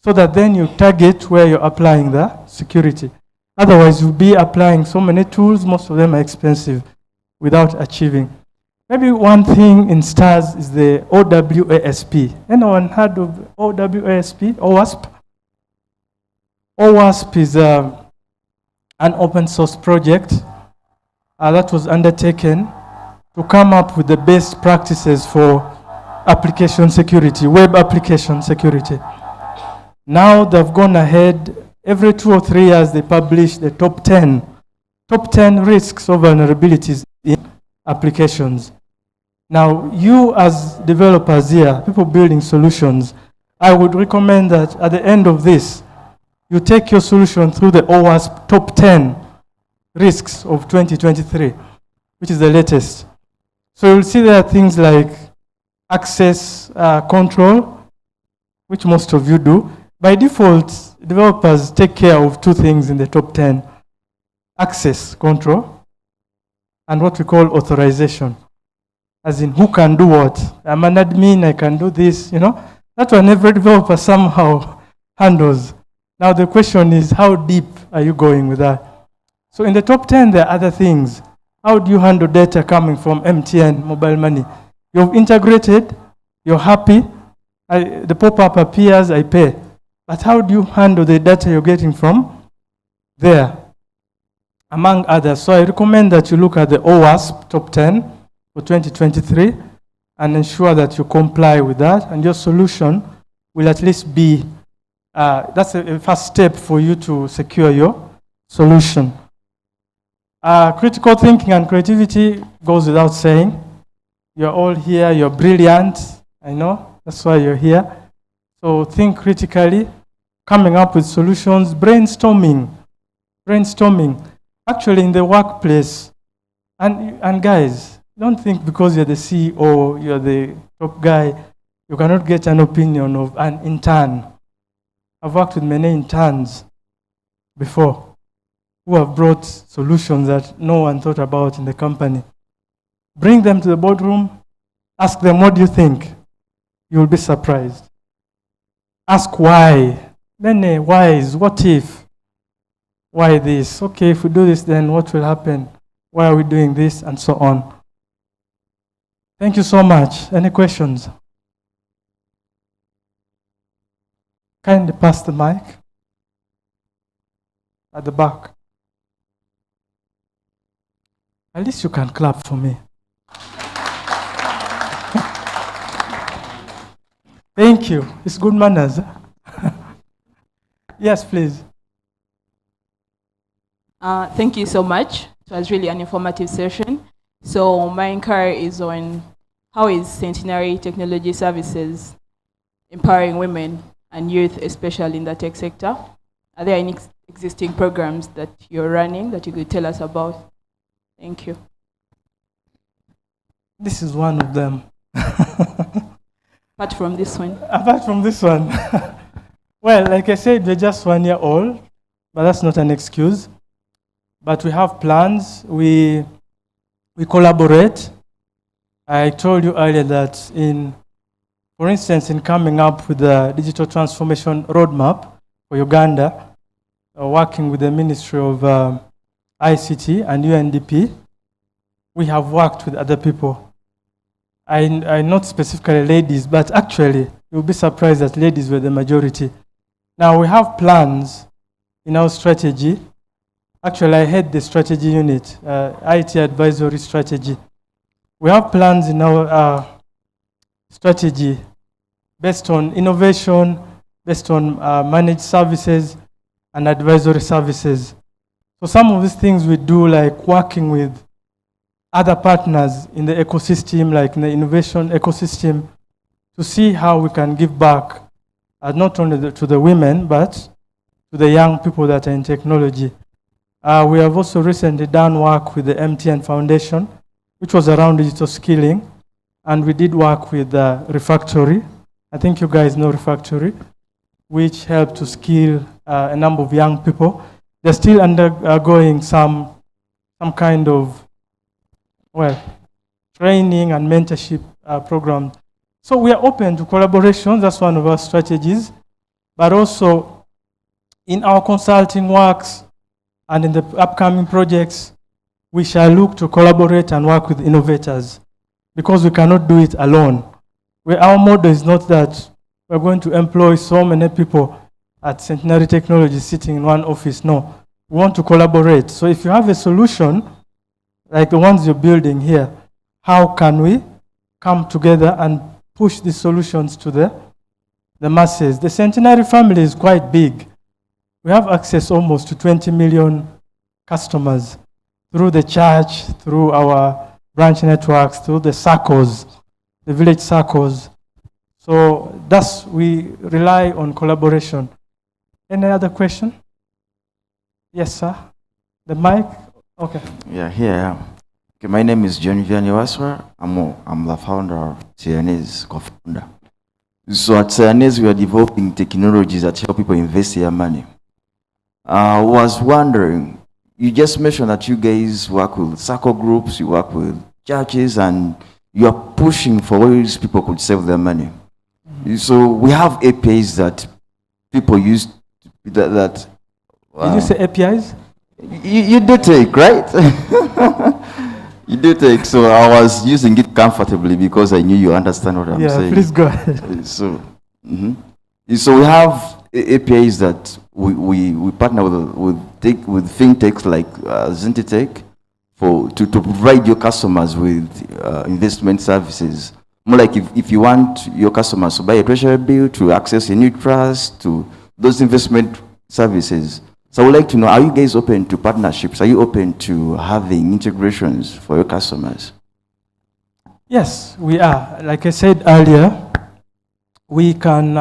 so that then you target where you're applying the security. Otherwise, you'll be applying so many tools, most of them are expensive, without achieving. Maybe one thing in STARS is the OWASP. Anyone heard of OWASP? OWASP? OWASP is an open source project that was undertaken to come up with the best practices for application security, web application security. Now they've gone ahead, every 2 or 3 years they publish the top 10 risks or vulnerabilities in applications. Now, you as developers here, people building solutions, I would recommend that at the end of this, you take your solution through the OWASP top 10 risks of 2023, which is the latest. So you'll see there are things like access control, which most of you do. By default, developers take care of 2 things in the top 10. Access control and what we call authorization. As in, who can do what? I'm an admin, I can do this, you know. That's what every developer somehow handles. Now the question is, how deep are you going with that? So in the top 10, there are other things. How do you handle data coming from MTN, mobile money? You've integrated, you're happy, the pop-up appears, I pay. But how do you handle the data you're getting from there? Among others. So I recommend that you look at the OWASP top 10 for 2023 and ensure that you comply with that, and your solution will at least be, that's a first step for you to secure your solution. Critical thinking and creativity goes without saying. You're all here, you're brilliant, I know, that's why you're here. So think critically, coming up with solutions, brainstorming. Actually in the workplace, and guys, don't think because you're the CEO, you're the top guy, you cannot get an opinion of an intern. I've worked with many interns before who have brought solutions that no one thought about in the company. Bring them to the boardroom, ask them, what do you think? You'll be surprised. Ask why. Then whys, what if? Why this? Okay, if we do this, then what will happen? Why are we doing this? And so on. Thank you so much. Any questions? Kindly pass the mic at the back. At least you can clap for me. Thank you. It's good manners. Yes, please. Thank you so much. It was really an informative session. So my inquiry is on how is Centenary Technology Services empowering women and youth, especially in the tech sector? Are there any existing programs that you're running that you could tell us about? Thank you. This is one of them. Apart from this one? Apart from this one. Well, like I said, we're just 1 year old, but that's not an excuse. But we have plans. We collaborate. I told you earlier that for instance, in coming up with the digital transformation roadmap for Uganda, working with the Ministry of ICT and UNDP, we have worked with other people. I not specifically ladies, but actually, you'll be surprised that ladies were the majority. Now, we have plans in our strategy. Actually, I head the strategy unit, IT advisory strategy. We have plans in our strategy based on innovation, based on managed services and advisory services. So some of these things we do, like working with other partners in the ecosystem, like in the innovation ecosystem, to see how we can give back, not only to the women, but to the young people that are in technology. We have also recently done work with the MTN Foundation, which was around digital skilling, and we did work with Refactory. I think you guys know Refactory, which helped to skill a number of young people. They're still undergoing some kind of, training and mentorship program. So we are open to collaboration. That's one of our strategies. But also in our consulting works and in the upcoming projects, we shall look to collaborate and work with innovators because we cannot do it alone. Our model is not that we're going to employ so many people at Centenary Technology sitting in one office. No, we want to collaborate. So if you have a solution, like the ones you're building here, how can we come together and push these solutions to the masses? The Centenary family is quite big. We have access almost to 20 million customers through the church, through our branch networks, through the circles, the village circles. So we rely on collaboration. Any other question? Yes, sir. The mic? Okay. Yeah, here. Okay, my name is John Vianney. I'm the founder of Serenaded, co-founder. So at Serenaded, we are developing technologies that help people invest their money. I was wondering, you just mentioned that you guys work with circle groups, you work with churches, and you are pushing for ways people could save their money. So we have APIs that people use that Did you say APIs? You do take, right? You do take. So I was using it comfortably because I knew you understand what I'm saying. Yeah, please go ahead. So, so we have APIs that we partner with FinTechs like ngtv to provide your customers with investment services. More like if you want your customers to buy a treasury bill, to access a new trust, to those investment services. So I would like to know, are you guys open to partnerships? Are you open to having integrations for your customers? Yes, we are. Like I said earlier, we can,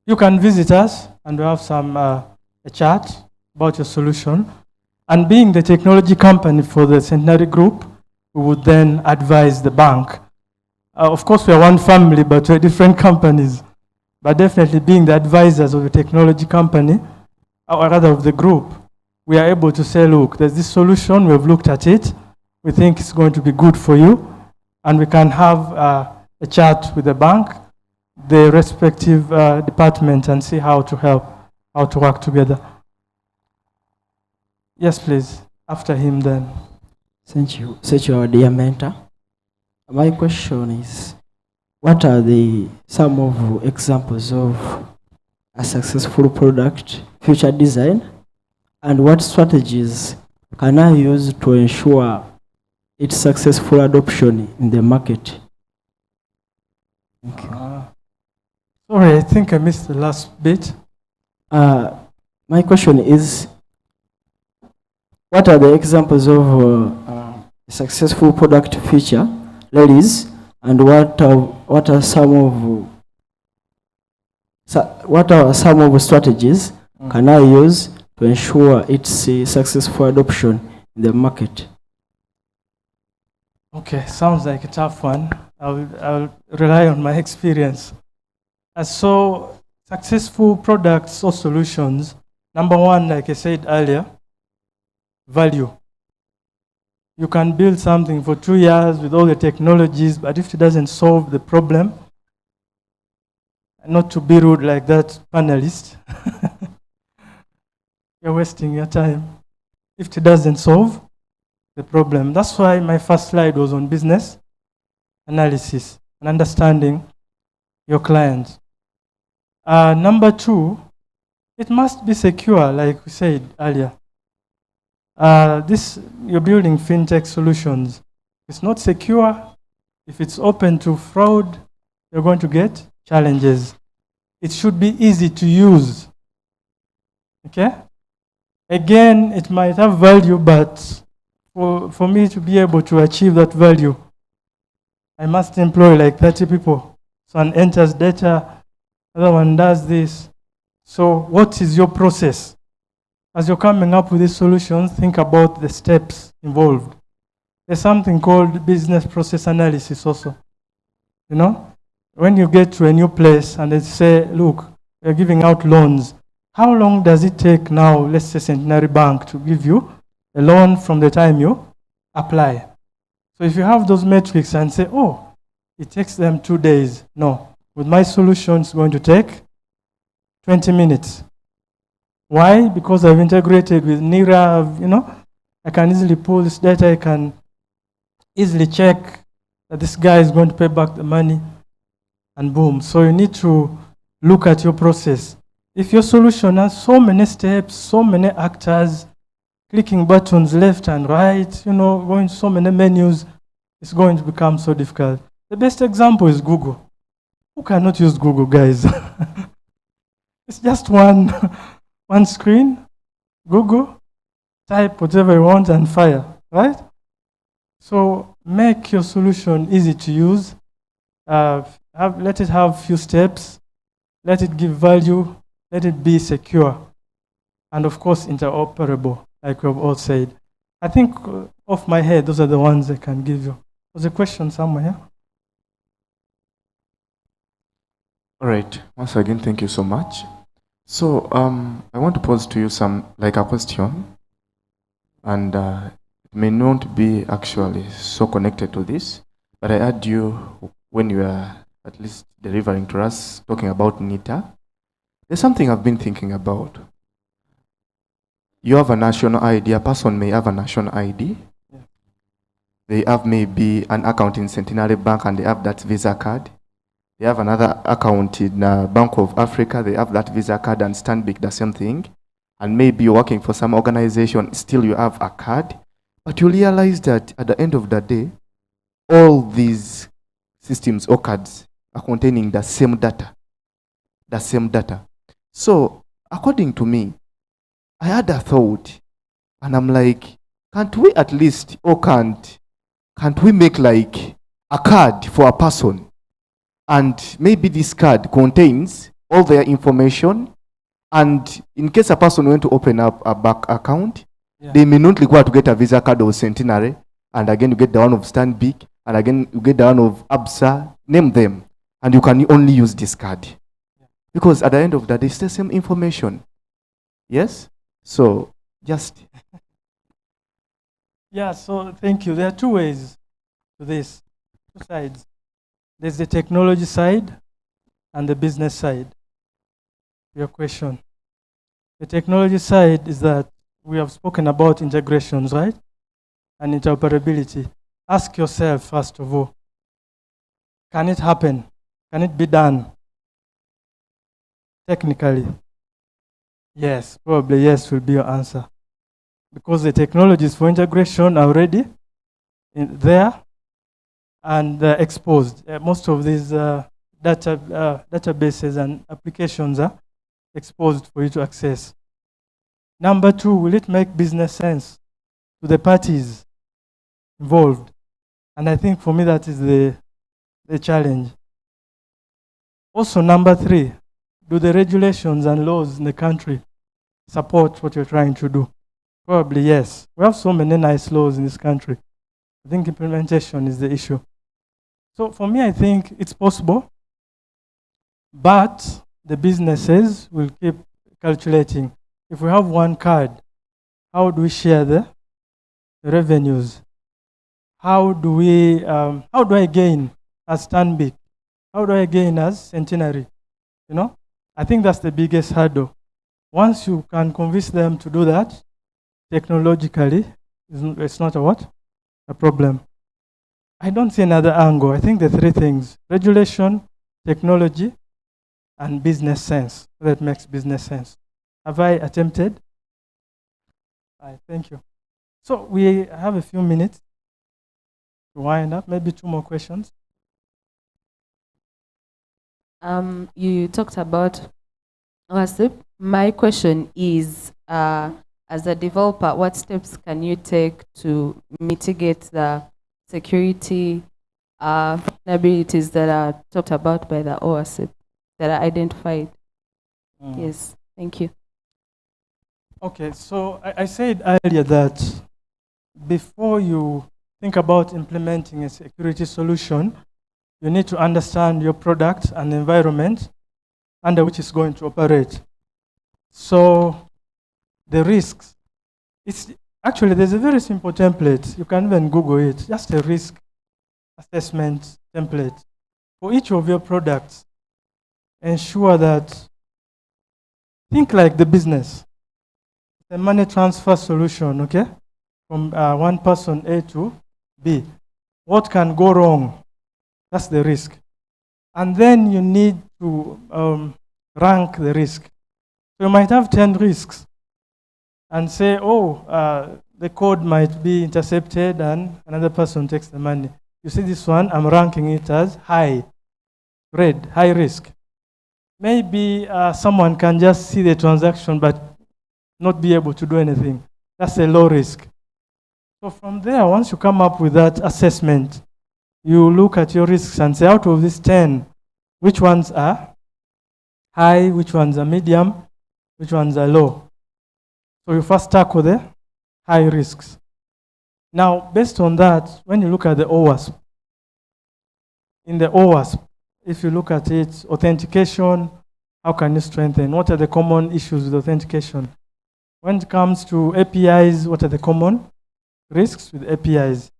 you can visit us and we have some a chat about your solution. And being the technology company for the Centenary Group, we would then advise the bank. Of course, we are one family, but we're different companies. But definitely being the advisors of the technology company, or rather of the group, we are able to say, look, there's this solution, we've looked at it, we think it's going to be good for you, and we can have a chat with the bank, the respective department, and see how to help, how to work together. Yes, please. After him then. Thank you. Thank you, our dear mentor. My question is, what are some of examples of a successful product, future design, and what strategies can I use to ensure its successful adoption in the market? Thank you. Sorry, I think I missed the last bit. My question is, what are the examples of a successful product feature release, and what are some of the strategies can I use to ensure its successful adoption in the market? Okay, sounds like a tough one. I'll rely on my experience. So, successful products or solutions, number one, like I said earlier, value. You can build something for 2 years with all the technologies, but if it doesn't solve the problem, not to be rude like that panelist, you're wasting your time. If it doesn't solve the problem. That's why my first slide was on business analysis and understanding your clients. Number two, it must be secure, like we said earlier. You're building FinTech solutions. It's not secure. If it's open to fraud, you're going to get challenges. It should be easy to use. Okay? Again, it might have value, but for me to be able to achieve that value, I must employ like 30 people. So one enters data, other one does this. So what is your process? As you're coming up with these solutions, think about the steps involved. There's something called business process analysis also. You know, when you get to a new place and they say, look, we're giving out loans, how long does it take now, let's say Centenary Bank, to give you a loan from the time you apply? So if you have those metrics and say, oh, it takes them 2 days. No, with my solution, it's going to take 20 minutes. Why? Because I've integrated with NIRA, I can easily pull this data. I can easily check that this guy is going to pay back the money, and boom. So you need to look at your process. If your solution has so many steps, so many actors, clicking buttons left and right, going so many menus, it's going to become so difficult. The best example is Google. Who cannot use Google, guys? It's just one screen, Google, type whatever you want and fire, right? So make your solution easy to use. Let it have few steps. Let it give value. Let it be secure. And of course, interoperable, like we have all said. I think off my head, those are the ones I can give you. There's a question somewhere here. All right. Once again, thank you so much. So I want to pose to you a question, and it may not be actually so connected to this, but I heard you when you were at least delivering to us talking about NITA. There's something I've been thinking about. You have a national ID. A person may have a national ID. Yeah. They have maybe an account in Centenary Bank and they have that Visa card. They have another account in Bank of Africa. They have that Visa card, and Stanbic, the same thing. And maybe you're working for some organization, still you have a card. But you realize that at the end of the day, all these systems or cards are containing the same data. The same data. So, according to me, I had a thought, and I'm like, can't we at least, or can't we make like a card for a person? And maybe this card contains all their information, and in case a person went to open up a bank account, they may not require to get a Visa card of Centenary, and again you get the one of Stanbic, and again you get the one of ABSA, name them, and you can only use this card. Because at the end of the day, it's the same information. Yes? So, just... Yeah, so thank you. There are two ways to this, two sides. There's the technology side and the business side. Your question. The technology side is that we have spoken about integrations, right? And interoperability. Ask yourself, first of all, can it happen? Can it be done? Technically. Yes, probably yes will be your answer. Because the technologies for integration are already there and they're exposed. Most of these databases and applications are exposed for you to access. Number two, will it make business sense to the parties involved? And I think for me that is the challenge. Also, number three, do the regulations and laws in the country support what you're trying to do? Probably yes. We have so many nice laws in this country. I think implementation is the issue. So for me, I think it's possible, but the businesses will keep calculating. If we have one card, how do we share the revenues? How do I gain as Stanbic? How do I gain as Centenary? I think that's the biggest hurdle. Once you can convince them to do that, technologically, it's not a problem. I don't see another angle. I think the three things: regulation, technology, and business sense. That makes business sense. Have I attempted? All right, thank you. So we have a few minutes to wind up. Maybe two more questions. You talked about WhatsApp. My question is, as a developer, what steps can you take to mitigate the security vulnerabilities that are talked about by the OWASP, that are identified? Yes, thank you. Okay, so I said earlier that before you think about implementing a security solution, you need to understand your product and the environment under which it's going to operate. So the risks, actually there's a very simple template. You can even Google it, just a risk assessment template. For each of your products, ensure that, think like the business. A money transfer solution, okay? from one person A to B. What can go wrong? That's the risk. And then you need to rank the risk. So you might have 10 risks and say, oh, the code might be intercepted and another person takes the money. You see this one, I'm ranking it as high, red, high risk. Maybe someone can just see the transaction but not be able to do anything. That's a low risk. So from there, once you come up with that assessment, you look at your risks and say, out of these 10, which ones are high, which ones are medium, which ones are low. So you first tackle the high risks. Now, based on that, when you look at the OWASP, in the OWASP, if you look at it, authentication, how can you strengthen? What are the common issues with authentication? When it comes to APIs, what are the common risks with APIs?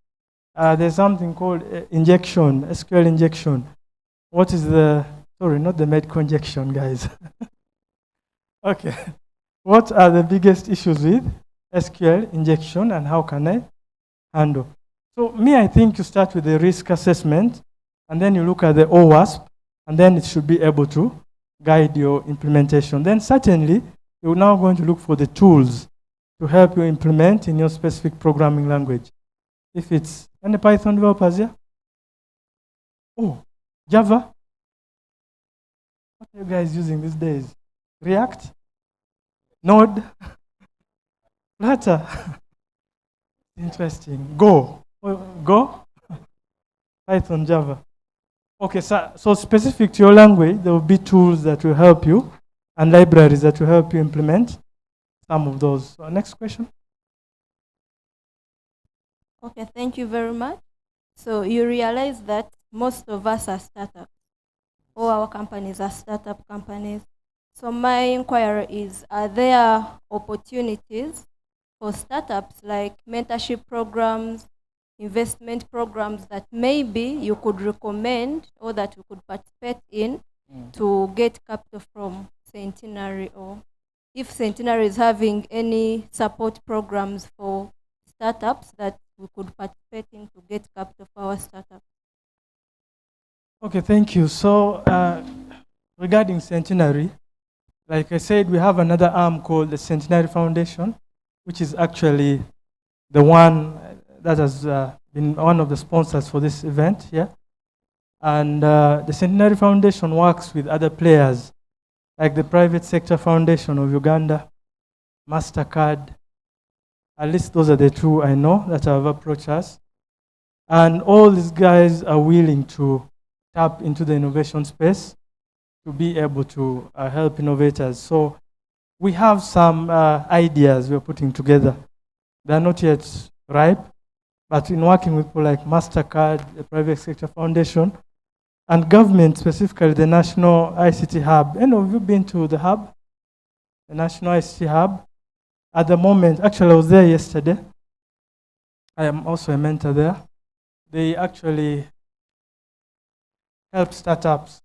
There's something called injection, SQL injection. What is the, sorry, not the medical injection, guys. Okay. What are the biggest issues with SQL injection and how can I handle? So me, I think you start with the risk assessment and then you look at the OWASP and then it should be able to guide your implementation. Then certainly, you're now going to look for the tools to help you implement in your specific programming language. If it's any Python developers here? Oh, Java? What are you guys using these days? React? Node? Flutter? Interesting. Go? Go? Python, Java. Okay, so specific to your language, there will be tools that will help you and libraries that will help you implement some of those. So next question. Okay, thank you very much. So you realize that most of us are startups. All our companies are startup companies. So my inquiry is, are there opportunities for startups like mentorship programs, investment programs that maybe you could recommend or that you could participate in to get capital from Centenary, or if Centenary is having any support programs for startups that we could participate in to get capital for our startup? Okay, thank you. So regarding Centenary, like I said, we have another arm called the Centenary Foundation, which is actually the one that has been one of the sponsors for this event here. And the Centenary Foundation works with other players, like the Private Sector Foundation of Uganda, MasterCard. At least those are the two I know that have approached us. And all these guys are willing to tap into the innovation space to be able to help innovators. So we have some ideas we're putting together. They're not yet ripe, but in working with people like MasterCard, the Private Sector Foundation, and government, specifically the National ICT Hub. Any of you been to the hub? The National ICT Hub? At the moment, actually I was there yesterday. I am also a mentor there. They actually help startups,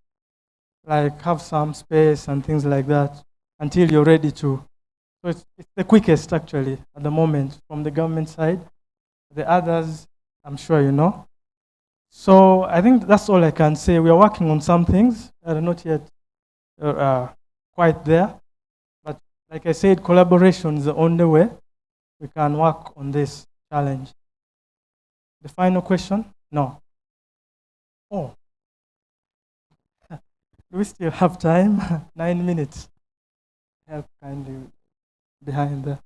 like have some space and things like that until you're ready to. So it's the quickest actually at the moment from the government side. The others, I'm sure you know. So I think that's all I can say. We are working on some things that are not yet quite there. But like I said, collaboration is the only way we can work on this challenge. The final question? No. Oh. Do we still have time? 9 minutes. Help kindly behind there.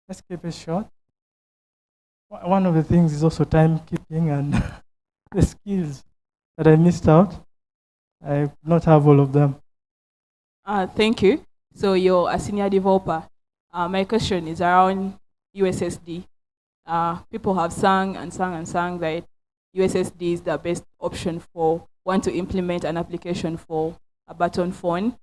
Let's keep it short. One of the things is also timekeeping and the skills that I missed out. I not have all of them. Thank you. So you're a senior developer. My question is around USSD. People have sung that USSD is the best option for one to implement an application for a button phone.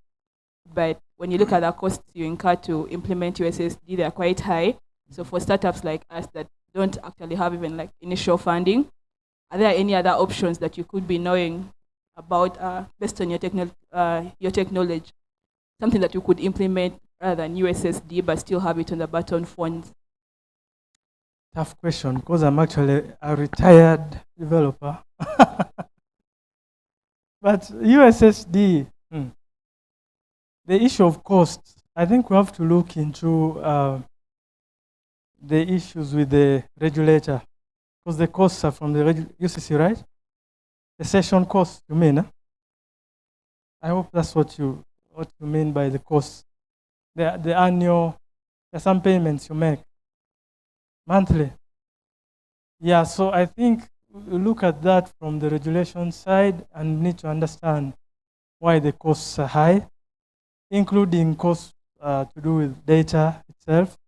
But when you look at the costs you incur to implement USSD, they are quite high. So for startups like us that don't actually have even like initial funding, are there any other options that you could be knowing about based on your technology? Something that you could implement rather than USSD but still have it on the button phones? tough question because I'm actually a retired developer. But USSD, the issue of cost, I think we have to look into the issues with the regulator, because the costs are from the UCC, right? The session cost, you mean? Huh? I hope that's what you mean by the cost. The annual, there's some payments you make monthly. Yeah, so I think we look at that from the regulation side and need to understand why the costs are high, including costs to do with data itself.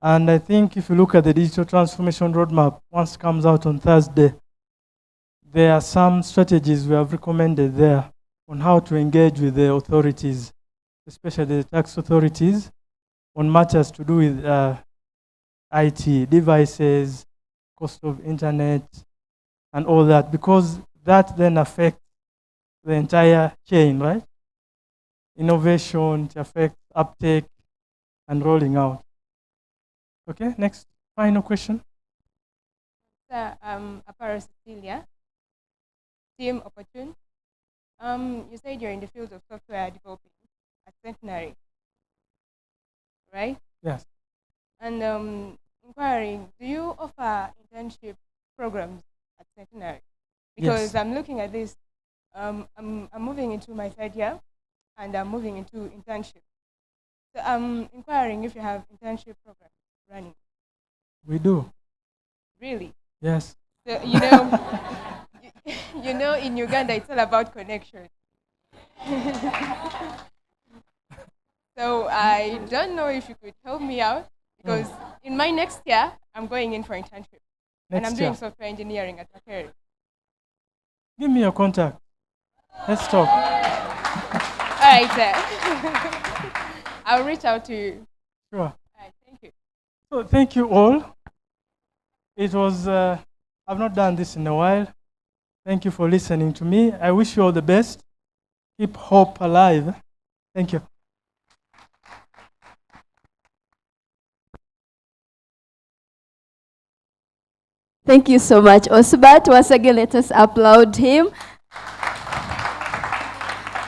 And I think if you look at the digital transformation roadmap, once it comes out on Thursday, there are some strategies we have recommended there on how to engage with the authorities, especially the tax authorities, on matters to do with IT, devices, cost of internet, and all that, because that then affects the entire chain, right? Innovation, it affects uptake and rolling out. Okay, next, final question. Sir, Apara Cecilia, Team Opportune. You said you're in the field of software developing at Centenary, right? Yes. And inquiring, do you offer internship programs at Centenary? Because Yes. I'm looking at this, I'm moving into my third year, and I'm moving into internship. So I'm inquiring if you have internship programs running. We do. Really? Yes. So, you know, you know, in Uganda, it's all about connection. So I don't know if you could help me out, because in my next year, I'm going in for internship. And I'm Next doing year. software engineering at Makere. Give me your contact. Let's talk. All right, sir. I'll reach out to you. Sure. All right, thank you. So thank you all. It was, I've not done this in a while. Thank you for listening to me. I wish you all the best. Keep hope alive. Thank you. Thank you so much, Osbat. Once again, let us applaud him.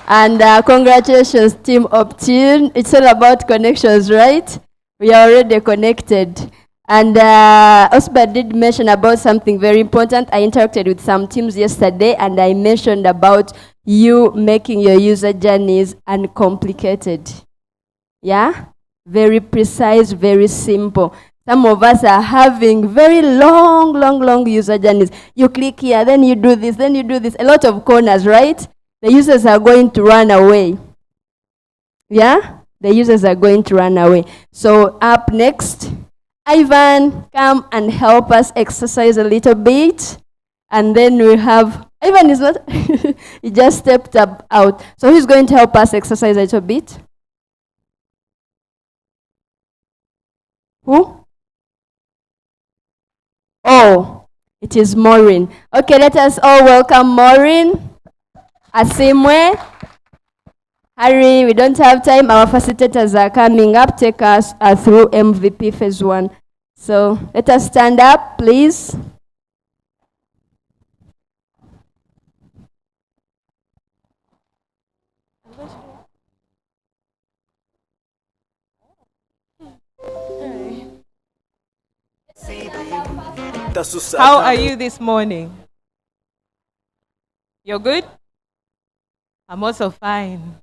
And congratulations, Team Optune. It's all about connections, right? We are already connected. And Osbat did mention about something very important. I interacted with some teams yesterday, and I mentioned about you making your user journeys uncomplicated. Yeah? Very precise, very simple. Some of us are having very long user journeys. You click here, then you do this, then you do this. A lot of corners, right? The users are going to run away. Yeah? The users are going to run away. So up next, Ivan, come and help us exercise a little bit. And then we have, Ivan is not, he just stepped up out. So he's going to help us exercise a little bit. Who? Oh, it is Maureen. Okay, let us all welcome Maureen. Asimwe. Hurry, we don't have time. Our facilitators are coming up. Take us through MVP phase 1. So let us stand up, please. How are you this morning? You're good? I'm also fine.